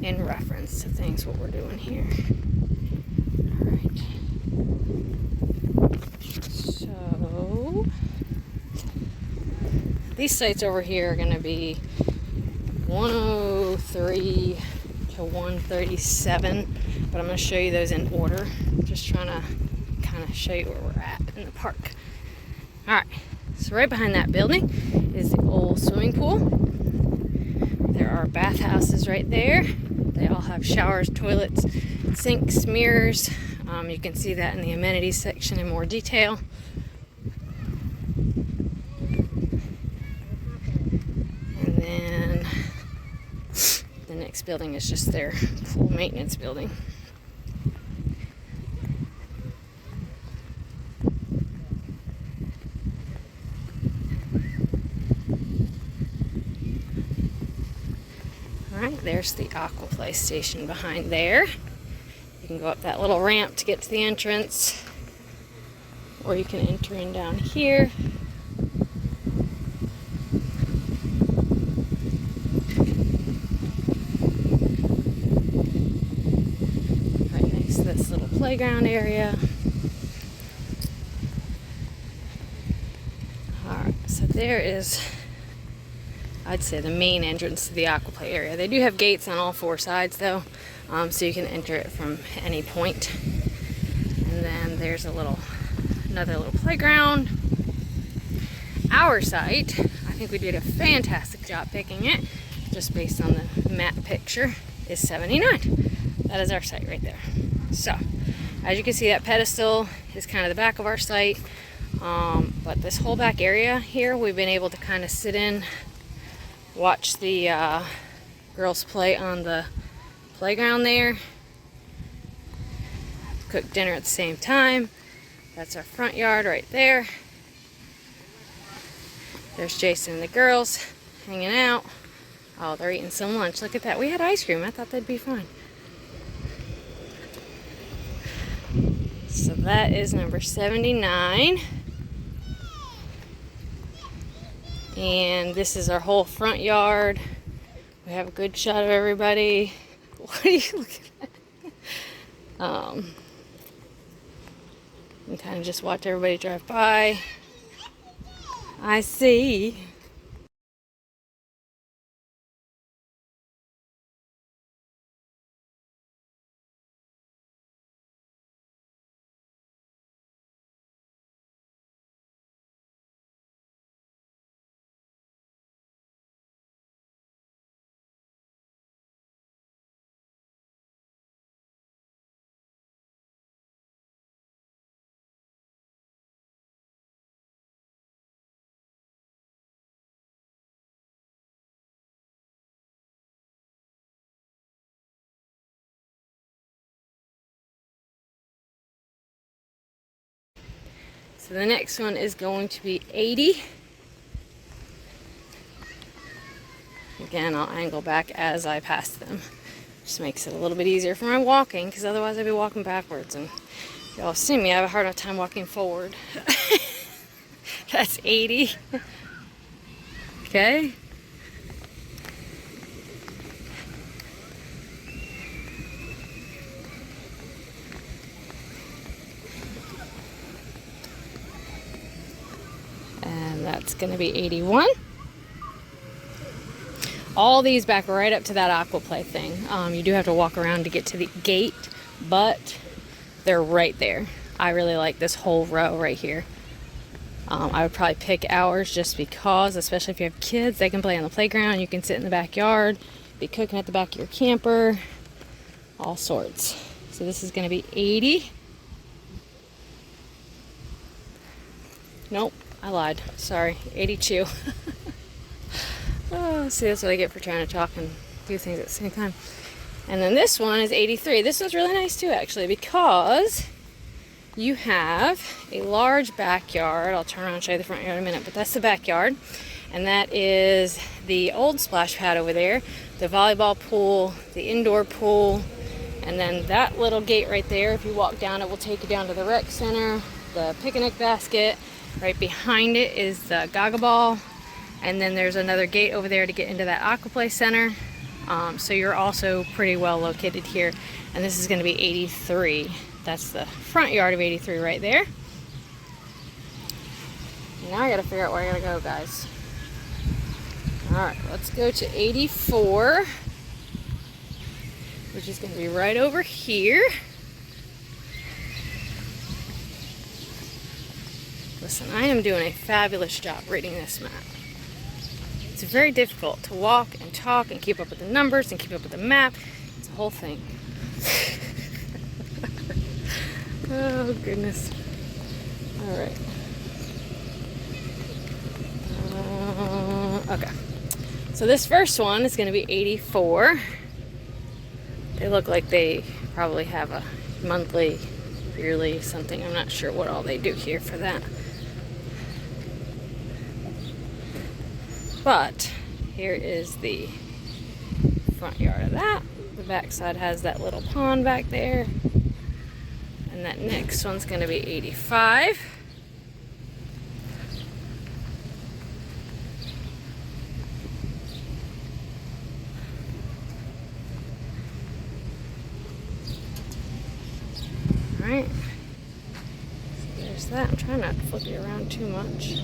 in reference to things what we're doing here. Alright. So these sites over here are going to be 103 to 137, but I'm going to show you those in order. Just trying to kind of show you where we're at in the park. Alright, so right behind that building is the old swimming pool. There are bathhouses right there. They all have showers, toilets, sinks, mirrors. You can see that in the amenities section in more detail. And then the next building is just their pool maintenance building. Alright, there's the aquaplay station behind there. You can go up that little ramp to get to the entrance, or you can enter in down here. Right next to this little playground area. Alright, so there is, I'd say, the main entrance to the aquaplay area. They do have gates on all four sides though, so you can enter it from any point. And then there's another little playground. Our site, I think we did a fantastic job picking it, just based on the map picture, is 79. That is our site right there. So, as you can see, that pedestal is kind of the back of our site, but this whole back area here, we've been able to kind of sit in, watch the girls play on the playground there, cook dinner at the same time. That's our front yard right there. There's Jason and the girls hanging out. Oh, they're eating some lunch. Look at that. We had ice cream. I thought that'd be fun. So that is number 79. And this is our whole front yard. We have a good shot of everybody. What are you looking at? And kind of just watch everybody drive by. I see. So the next one is going to be 80. Again, I'll angle back as I pass them. Just makes it a little bit easier for my walking, because otherwise I'd be walking backwards, and y'all see me, I have a hard time walking forward. That's 80. Okay. And that's going to be 81. All these back right up to that aquaplay thing. You do have to walk around to get to the gate, but they're right there. I really like this whole row right here. I would probably pick ours just because, especially if you have kids, they can play on the playground. You can sit in the backyard, be cooking at the back of your camper, all sorts. So this is going to be 80. Nope, I lied. Sorry, 82. Oh, see, that's what I get for trying to talk and do things at the same time. And then this one is 83. This one's really nice too, actually, because you have a large backyard. I'll turn around and show you the front yard in a minute, but that's the backyard. And that is the old splash pad over there, the volleyball pool, the indoor pool, and then that little gate right there, if you walk down it, will take you down to the rec center, the picnic basket. Right behind it is the gaga ball, and then there's another gate over there to get into that aquaplay center. So you're also pretty well located here, and this is going to be 83. That's the front yard of 83 right there. Now I gotta figure out where I gotta go, guys. Alright, let's go to 84, which is gonna be right over here. Listen, I am doing a fabulous job reading this map. It's very difficult to walk and talk and keep up with the numbers and keep up with the map. It's a whole thing. Oh, goodness. All right. Okay. So this first one is going to be 84. They look like they probably have a monthly, yearly, something. I'm not sure what all they do here for that. But here is the front yard of that. The back side has that little pond back there. And that next one's going to be 85. All right. So there's that. I'm trying not to flip it around too much.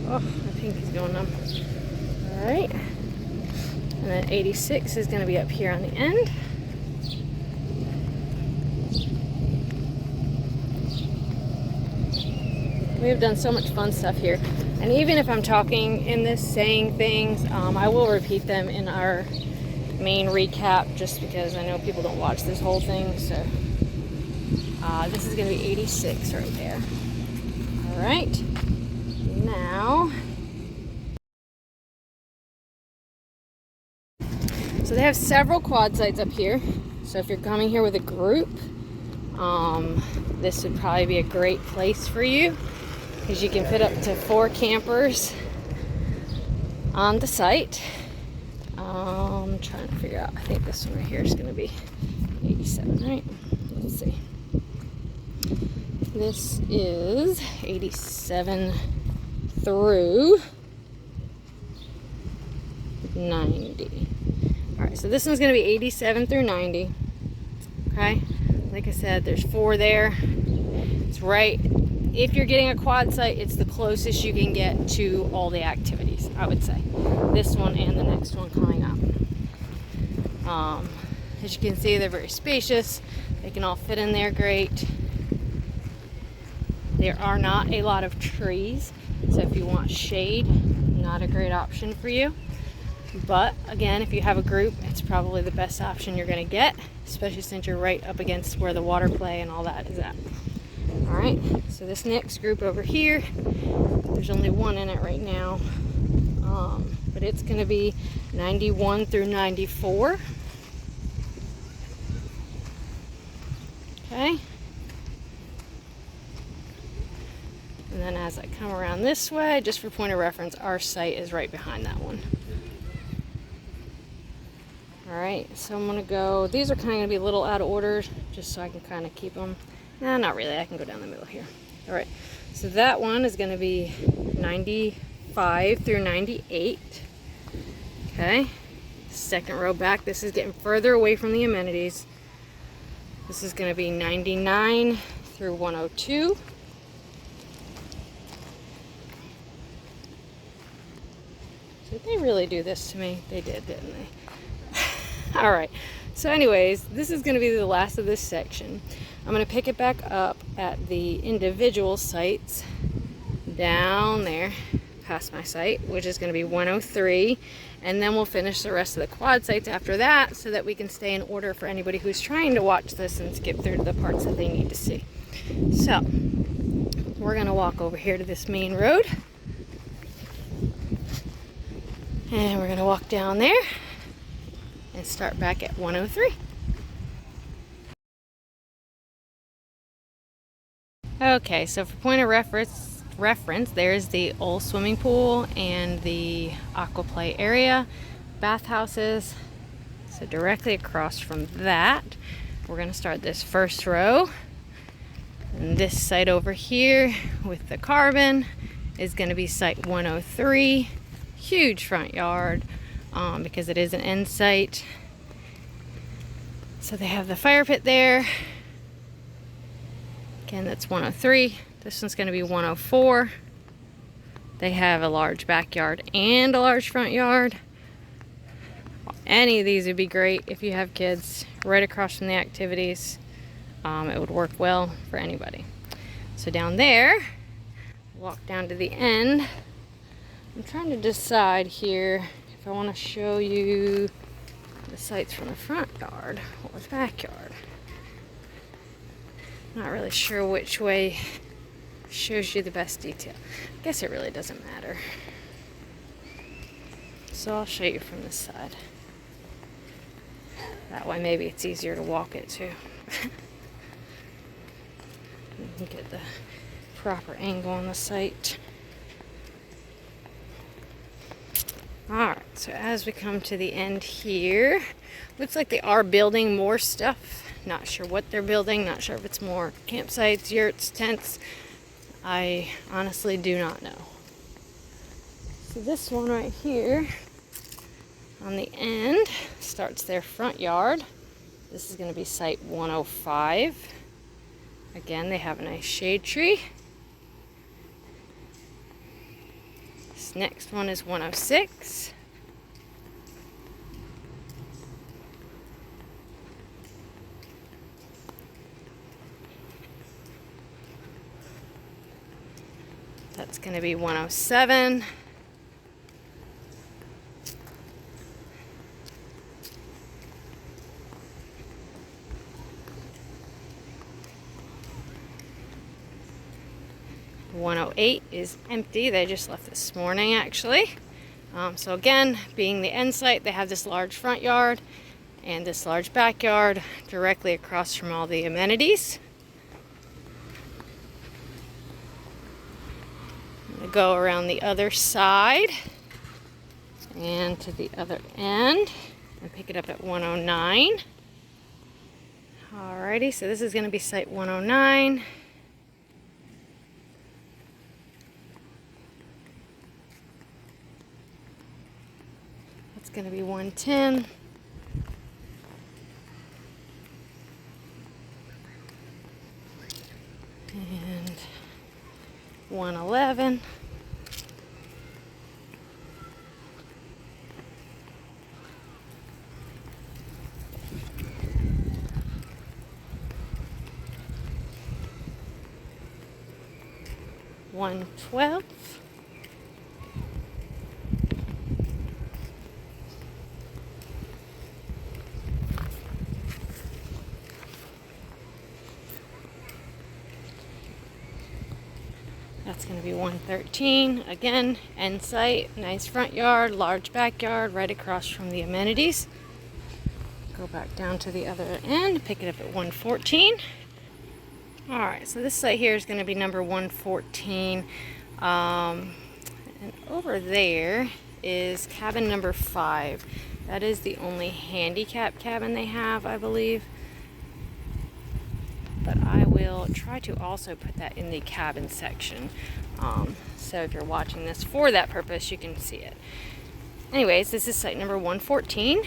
Oh, my pinky's going numb. All right. And then 86 is going to be up here on the end. We have done so much fun stuff here, and even if I'm talking in this, saying things, I will repeat them in our main recap, just because I know people don't watch this whole thing. So this is going to be 86 right there. All right, now, so they have several quad sites up here. So if you're coming here with a group, this would probably be a great place for you, because you can fit up to 4 campers on the site. I'm trying to figure out, I think this one right here is going to be 87, right? Let's see. This is 87 through 90. Alright, so this one's going to be 87 through 90. Okay? Like I said, there's 4 there. It's right. If you're getting a quad site, it's the closest you can get to all the activities, I would say. This one and the next one coming up. As you can see, they're very spacious. They can all fit in there great. There are not a lot of trees, so if you want shade, not a great option for you. But again, if you have a group, it's probably the best option you're going to get, especially since you're right up against where the water play and all that is at. Alright, so this next group over here, there's only one in it right now, but it's going to be 91 through 94. Okay. And then as I come around this way, just for point of reference, our site is right behind that one. Alright, so I'm going to go, these are kind of going to be a little out of order, just so I can kind of keep them. Nah, not really, I can go down the middle here. Alright, so that one is going to be 95 through 98. Okay, second row back, this is getting further away from the amenities. This is going to be 99 through 102. Did they really do this to me? They did, didn't they? Alright, So anyways, this is going to be the last of this section. I'm going to pick it back up at the individual sites down there past my site, which is going to be 103, and then we'll finish the rest of the quad sites after that so that we can stay in order for anybody who's trying to watch this and skip through to the parts that they need to see. So we're going to walk over here to this main road, and we're going to walk down there and start back at 103. Okay, so for point of reference, there's the old swimming pool and the aqua play area, bathhouses. So directly across from that, we're going to start this first row. And this site over here with the carbon is going to be site 103. Huge front yard because it is an end site. So they have the fire pit there. Again, that's 103. This one's going to be 104. They have a large backyard and a large front yard. Any of these would be great if you have kids right across from the activities. It would work well for anybody. So down there, walk down to the end. I'm trying to decide here if I want to show you the sites from the front yard or the backyard. Not really sure which way shows you the best detail. I guess it really doesn't matter. So I'll show you from this side. That way maybe it's easier to walk it too. You can get the proper angle on the site. Alright, so as we come to the end here, looks like they are building more stuff. Not sure what they're building, not sure if it's more campsites, yurts, tents. I honestly do not know. So this one right here on the end starts their front yard. This is going to be site 105. Again, they have a nice shade tree. This next one is 106. That's going to be 107. .108 is empty. They just left this morning, actually. So again, being the end site, they have this large front yard and this large backyard directly across from all the amenities. Go around the other side and to the other end and pick it up at 109. Alrighty, so this is going to be site 109. That's going to be 110. And 111. $112. That's going to be 113. Again, end site, nice front yard, large backyard, right across from the amenities. Go back down to the other end, pick it up at 114. Alright, so this site here is going to be number 114. And over there is cabin number 5. That is the only handicap cabin they have, I believe. But I will try to also put that in the cabin section. So if you're watching this for that purpose, you can see it. Anyways, this is site number 114.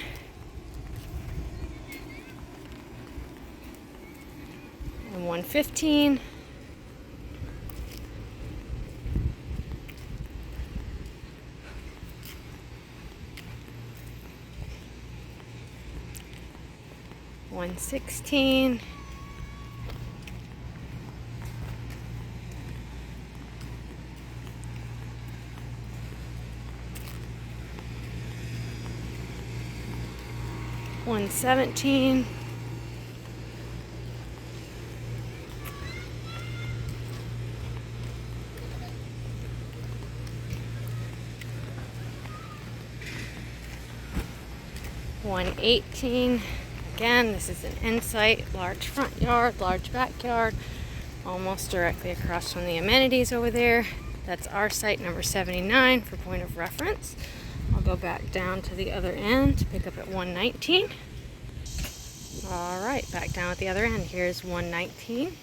And 115. 116. 117. 118. Again, this is an insight, large front yard, large backyard, almost directly across from the amenities over there. That's our site number 79 for point of reference. I'll go back down to the other end to pick up at 119. All right, back down at the other end. Here's 119.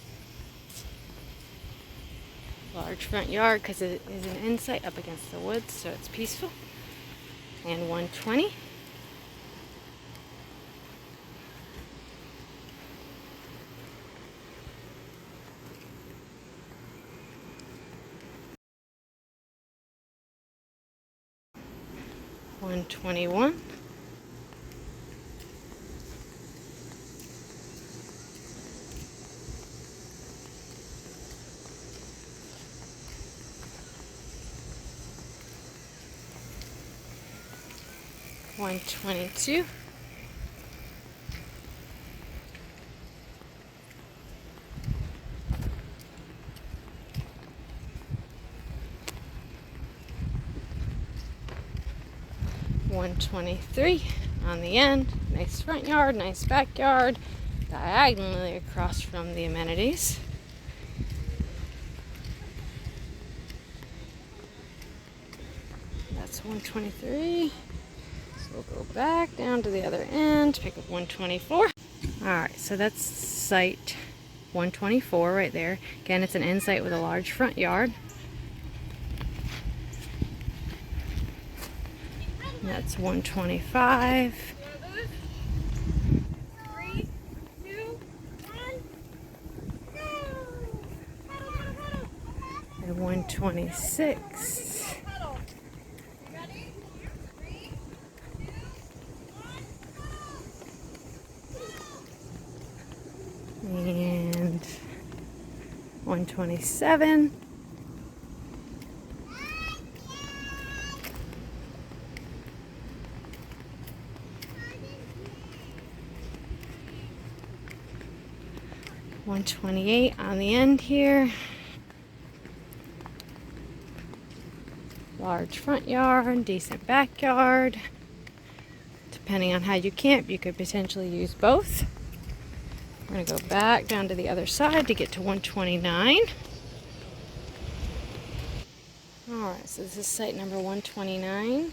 Large front yard because it is an insight up against the woods, so it's peaceful. And 120. $121. $122. $123 on the end. Nice front yard, nice backyard, diagonally across from the amenities. That's 123. So we'll go back down to the other end, pick up 124. Alright, so that's site 124 right there. Again, it's an insight with a large front yard. That's 125. 3, 2, 1, And 126. Ready? 3, 2, 1. And 127. $128 on the end here. Large front yard, decent backyard. Depending on how you camp, you could potentially use both. We're going to go back down to the other side to get to 129. Alright, so this is site number 129.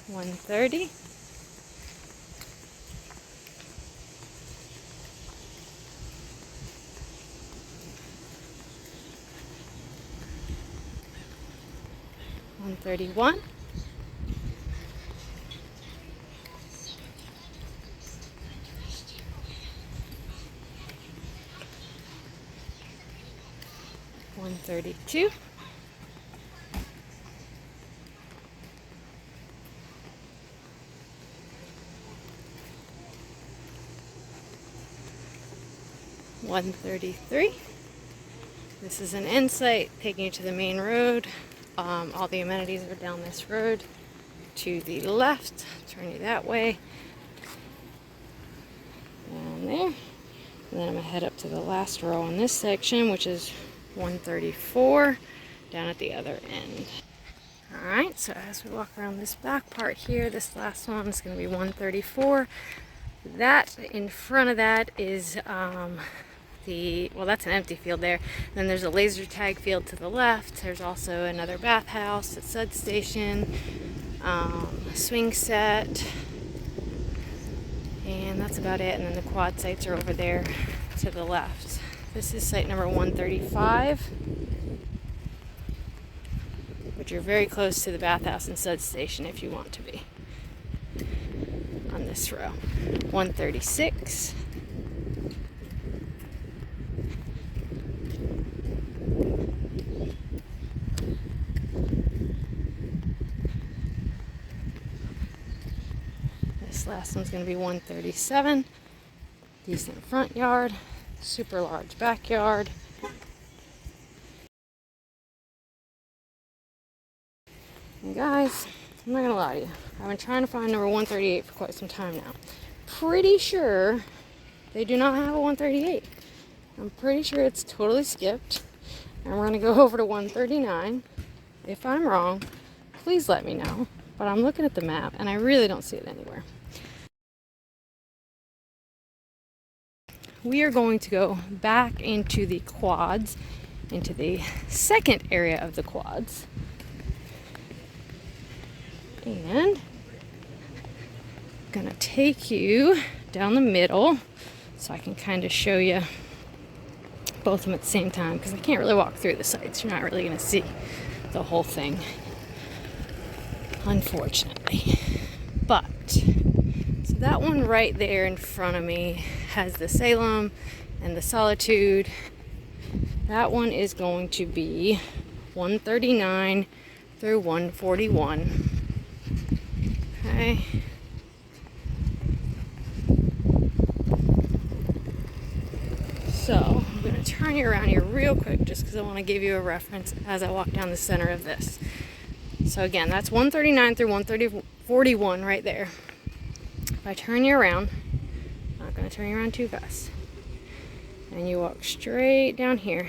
130. 131. 132. 133. This is an insight taking you to the main road. All the amenities are down this road to the left. Turn you that way. Down there. And then I'm going to head up to the last row on this section, which is 134, down at the other end. Alright, so as we walk around this back part here, this last one is going to be 134. That in front of that is well, that's an empty field there. Then there's a laser tag field to the left. There's also another bathhouse, a sud station, a swing set, and that's about it. And then the quad sites are over there to the left. This is site number 135, but you're very close to the bathhouse and sud station if you want to be on this row. 136. 137. This last one's going to be 137. Decent front yard, super large backyard. And guys, I'm not going to lie to you. I've been trying to find number 138 for quite some time now. Pretty sure they do not have a 138. I'm pretty sure it's totally skipped. And we're going to go over to 139. If I'm wrong, please let me know. But I'm looking at the map and I really don't see it anywhere. We are going to go back into the quads, into the second area of the quads. And I'm gonna take you down the middle so I can kind of show you both of them at the same time, because I can't really walk through the sites. You're not really gonna see the whole thing, unfortunately. But so that one right there in front of me has the Salem and the Solitude. That one is going to be 139 through 141. Okay. So I'm going to turn you around here real quick just because I want to give you a reference as I walk down the center of this. So again, that's 139 through 141 right there. If I turn you around, I'm not going to turn you around too fast, and you walk straight down here,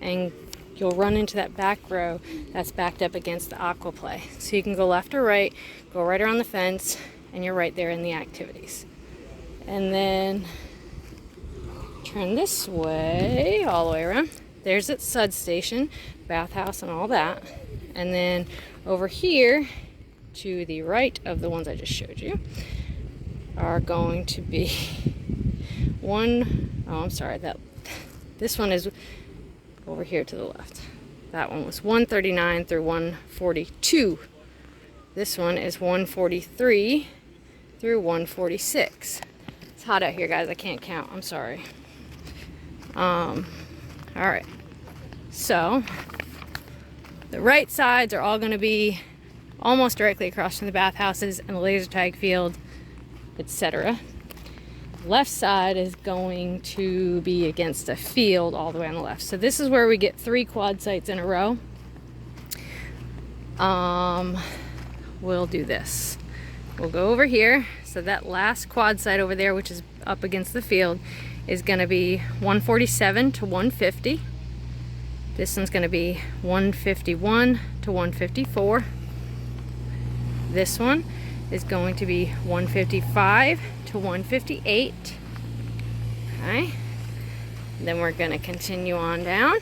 and you'll run into that back row that's backed up against the aqua play. So you can go left or right, go right around the fence, and you're right there in the activities. And then turn this way, all the way around. There's its sud station, bathhouse, and all that. And then over here to the right of the ones I just showed you are going to be this one is over here to the left. That one was 139 through 142. This one is 143 through 146. It's hot out here, guys. I can't count. I'm sorry. All right. So the right sides are all going to be almost directly across from the bathhouses and the laser tag field, etc. Left side is going to be against a field all the way on the left. So this is where we get 3 quad sites in a row. We'll do this. We'll go over here. So that last quad site over there, which is up against the field, is going to be 147 to 150. This one's going to be 151 to 154. This one is going to be 155 to 158. Okay. Then we're going to continue on down.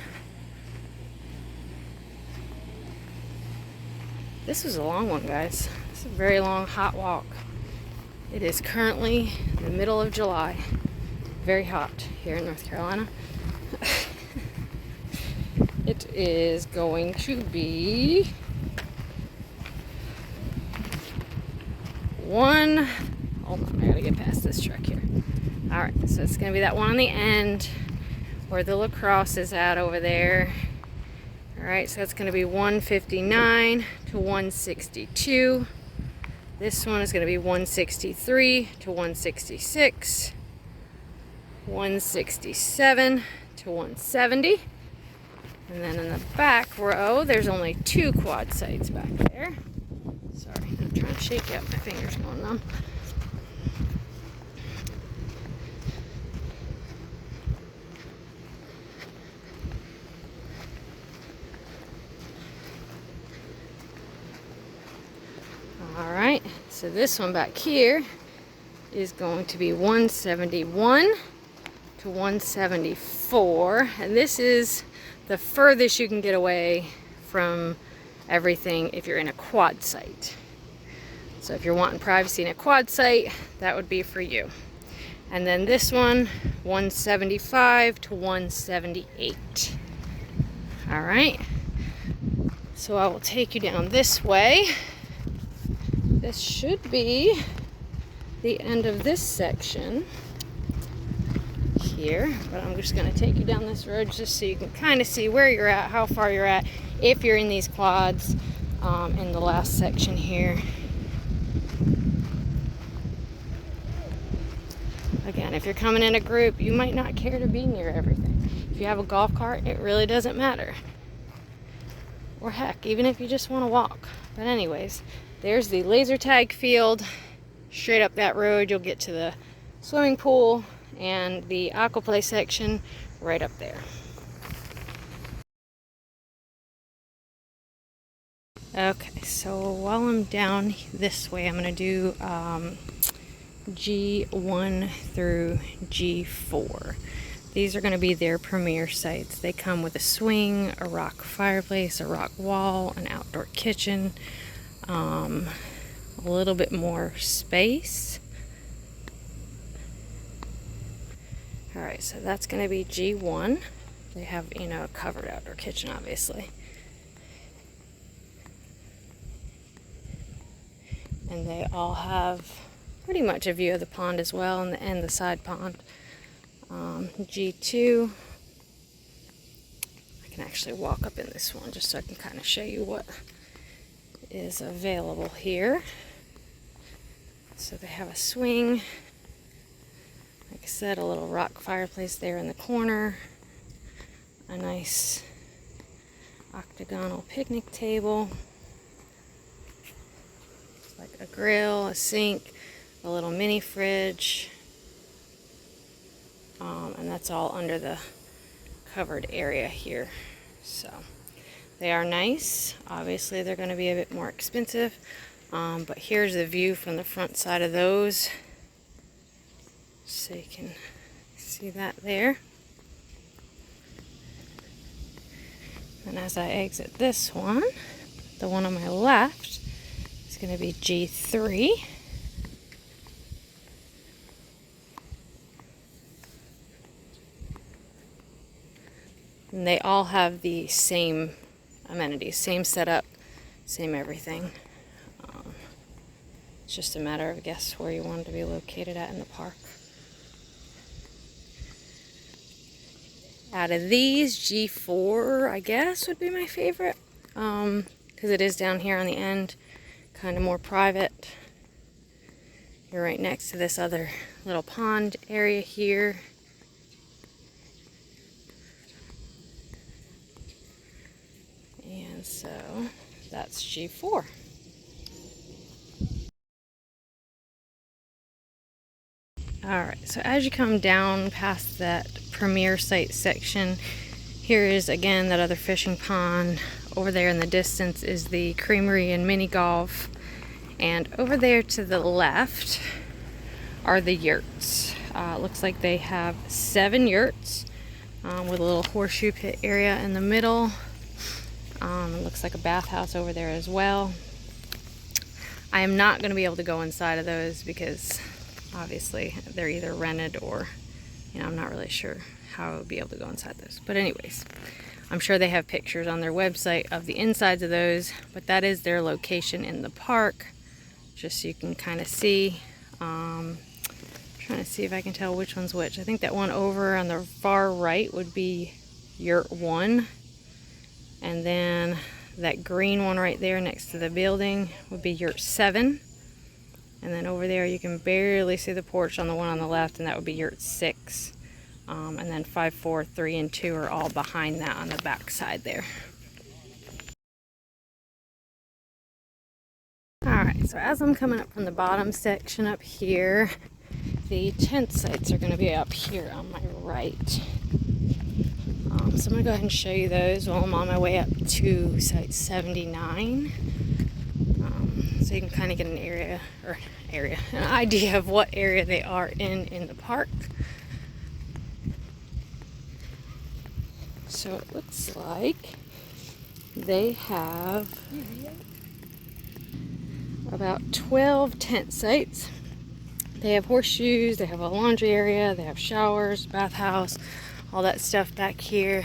This was a long one, guys. This is a very long, hot walk. It is currently the middle of July. Very hot here in North Carolina. It is going to be hold on, I gotta get past this truck here. Alright, so it's gonna be that one on the end where the lacrosse is at over there. Alright, so that's gonna be 159 to 162. This one is gonna be 163 to 166. 167 to 170. And then in the back row, there's only 2 quad sites back there. Sorry, I'm trying to shake out. My fingers going numb. Alright, so this one back here is going to be 171 to 174. And this is the furthest you can get away from everything if you're in a quad site. So if you're wanting privacy in a quad site, that would be for you. And then this one, 175 to 178. All right. So I will take you down this way. This should be the end of this section here, but I'm just going to take you down this road just so you can kind of see where you're at, how far you're at, if you're in these quads in the last section here. Again, if you're coming in a group, you might not care to be near everything. If you have a golf cart, it really doesn't matter. Or heck, even if you just want to walk. But anyways, there's the laser tag field. Straight up that road, you'll get to the swimming pool and the aqua play section right up there. Okay, so while I'm down this way, I'm going to do G1 through G4. These are going to be their premier sites. They come with a swing, a rock fireplace, a rock wall, an outdoor kitchen, a little bit more space. Alright, so that's going to be G1. They have, you know, a covered outdoor kitchen, obviously. And they all have pretty much a view of the pond as well, and the side pond. G2, I can actually walk up in this one just so I can kind of show you what is available here. So they have a swing, like I said, a little rock fireplace there in the corner, a nice octagonal picnic table, like a grill, a sink, a little mini fridge, and that's all under the covered area here. So they are nice. Obviously they're going to be a bit more expensive, but here's the view from the front side of those, so you can see that there. And as I exit this one, the one on my left is going to be G3. And they all have the same amenities, same setup, same everything. It's just a matter of guess where you want it to be located at in the park. Out of these, G4, I guess, would be my favorite, because it is down here on the end, kind of more private. You're right next to this other little pond area here. And so that's G4. Alright, so as you come down past that premier site section, here is again that other fishing pond. Over there in the distance is the creamery and mini golf. And over there to the left are the yurts. Looks like they have 7 yurts with a little horseshoe pit area in the middle. It looks like a bathhouse over there as well. I am not going to be able to go inside of those because obviously they're either rented or, you know, I'm not really sure how I would be able to go inside those. But anyways, I'm sure they have pictures on their website of the insides of those, but that is their location in the park, just so you can kind of see. Trying to see if I can tell which one's which. I think that one over on the far right would be Yurt 1. And then that green one right there next to the building would be Yurt 7. And then over there you can barely see the porch on the one on the left, and that would be Yurt 6. And then 5, 4, 3, and 2 are all behind that on the back side there. Alright, so as I'm coming up from the bottom section up here, the tent sites are going to be up here on my right. So I'm going to go ahead and show you those while I'm on my way up to site 79. So you can kind of get an an idea of what area they are in the park. So it looks like they have about 12 tent sites. They have horseshoes, they have a laundry area, they have showers, bathhouse, all that stuff back here.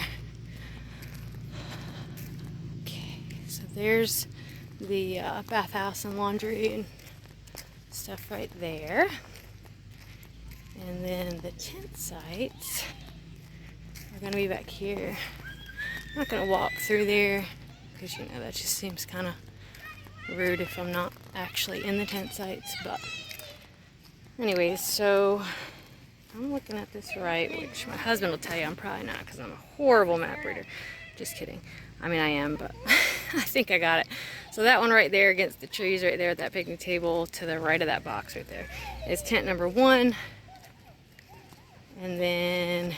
Okay, so there's the bathhouse and laundry and stuff right there. And then the tent sites are going to be back here. I'm not going to walk through there because, you know, that just seems kind of rude if I'm not actually in the tent sites. But anyways, so I'm looking at this right, which my husband will tell you I'm probably not because I'm a horrible map reader. Just kidding. I mean, I am, but I think I got it. So that one right there against the trees right there at that picnic table to the right of that box right there is tent number 1. And then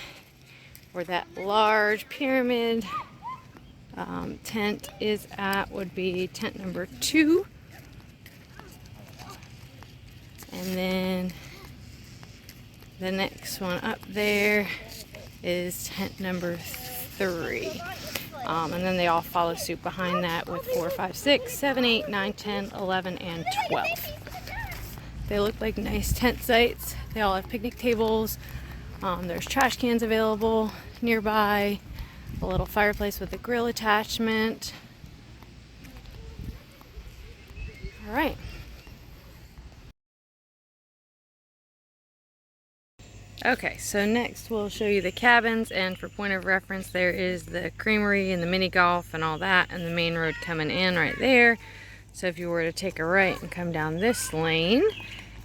where that large pyramid tent is at would be tent number 2. And then the next one up there is tent number 3. And then they all follow suit behind that with 4, 5, 6, 7, 8, 9, 10, 11, and 12. They look like nice tent sites. They all have picnic tables. There's trash cans available nearby. A little fireplace with a grill attachment. All right. Okay, so next we'll show you the cabins, and for point of reference there is the creamery and the mini golf and all that, and the main road coming in right there. So if you were to take a right and come down this lane,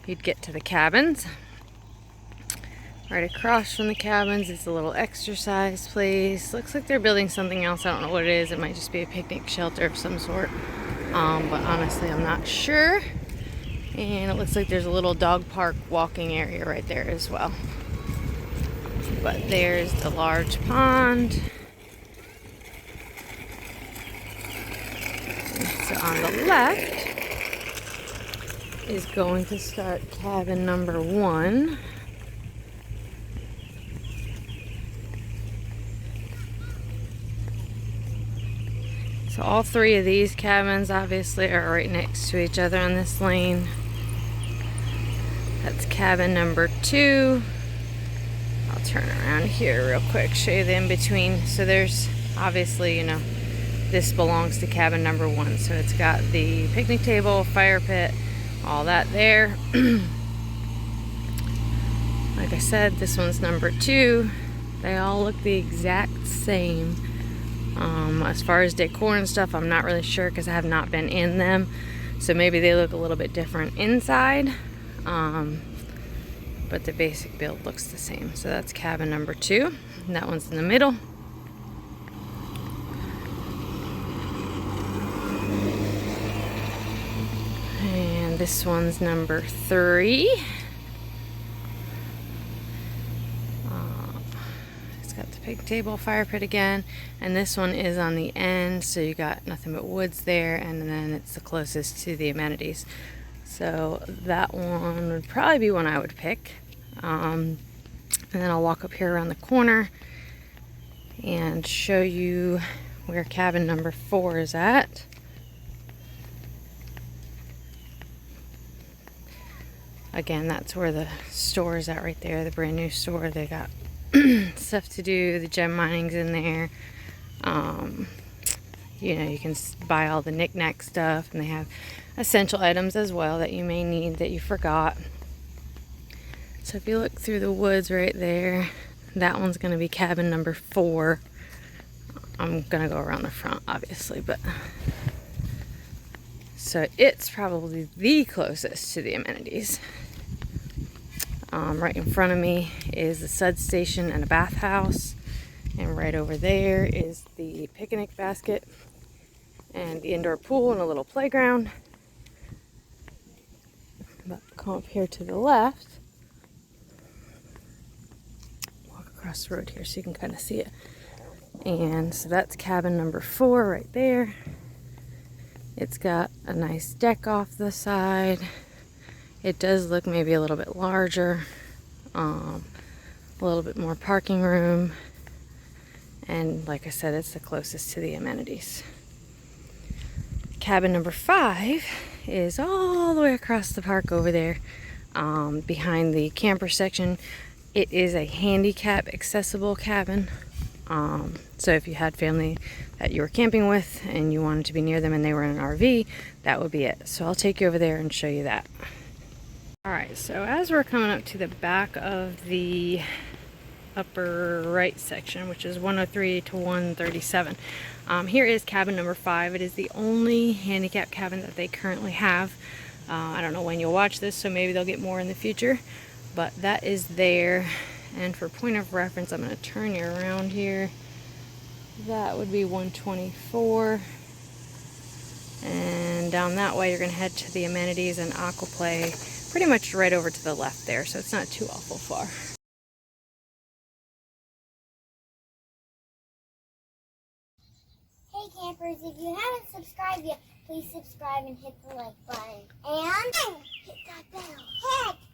you'd get to the cabins. Right across from the cabins is a little exercise place. Looks like they're building something else. I don't know what it is. It might just be a picnic shelter of some sort, but honestly I'm not sure. And it looks like there's a little dog park walking area right there as well. But there's the large pond. So on the left is going to start cabin number 1. So all 3 of these cabins obviously are right next to each other on this lane. That's cabin number 2. I'll turn around here real quick, show you the in-between. So there's obviously, you know, this belongs to cabin number 1. So it's got the picnic table, fire pit, all that there. Like I said, this one's number 2. They all look the exact same. As far as decor and stuff, I'm not really sure because I have not been in them. So maybe they look a little bit different inside. But the basic build looks the same. So that's cabin number 2. And that one's in the middle. And this one's number 3. It's got the pig table, fire pit again. And this one is on the end, so you got nothing but woods there, and then it's the closest to the amenities. So that one would probably be one I would pick. And then I'll walk up here around the corner and show you where cabin number 4 is at. Again, that's where the store is at right there, the brand new store. They got stuff to do, the gem mining's in there. You know, you can buy all the knick-knack stuff, and they have essential items as well that you may need that you forgot. So if you look through the woods right there, that one's going to be cabin number 4. I'm going to go around the front, obviously, but so it's probably the closest to the amenities. Right in front of me is the sud station and a bathhouse, and right over there is the picnic basket and the indoor pool and a little playground. But come up here to the left, walk across the road here so you can kind of see it. And so that's cabin number 4 right there. It's got a nice deck off the side. It does look maybe a little bit larger, a little bit more parking room, and like I said, it's the closest to the amenities. Cabin number 5 is all the way across the park over there, behind the camper section. It is a handicap accessible cabin. So if you had family that you were camping with and you wanted to be near them and they were in an RV, that would be it. So I'll take you over there and show you that. Alright, so as we're coming up to the back of the upper right section, which is 103 to 137, here is cabin number 5. It is the only handicap cabin that they currently have. I don't know when you'll watch this, so maybe they'll get more in the future. But that is there. And for point of reference, I'm going to turn you around here. That would be 124. And down that way, you're going to head to the amenities and aquaplay, pretty much right over to the left there, so it's not too awful far. Hey campers, if you haven't subscribed yet, please subscribe and hit the like button. And hit that bell. Heck!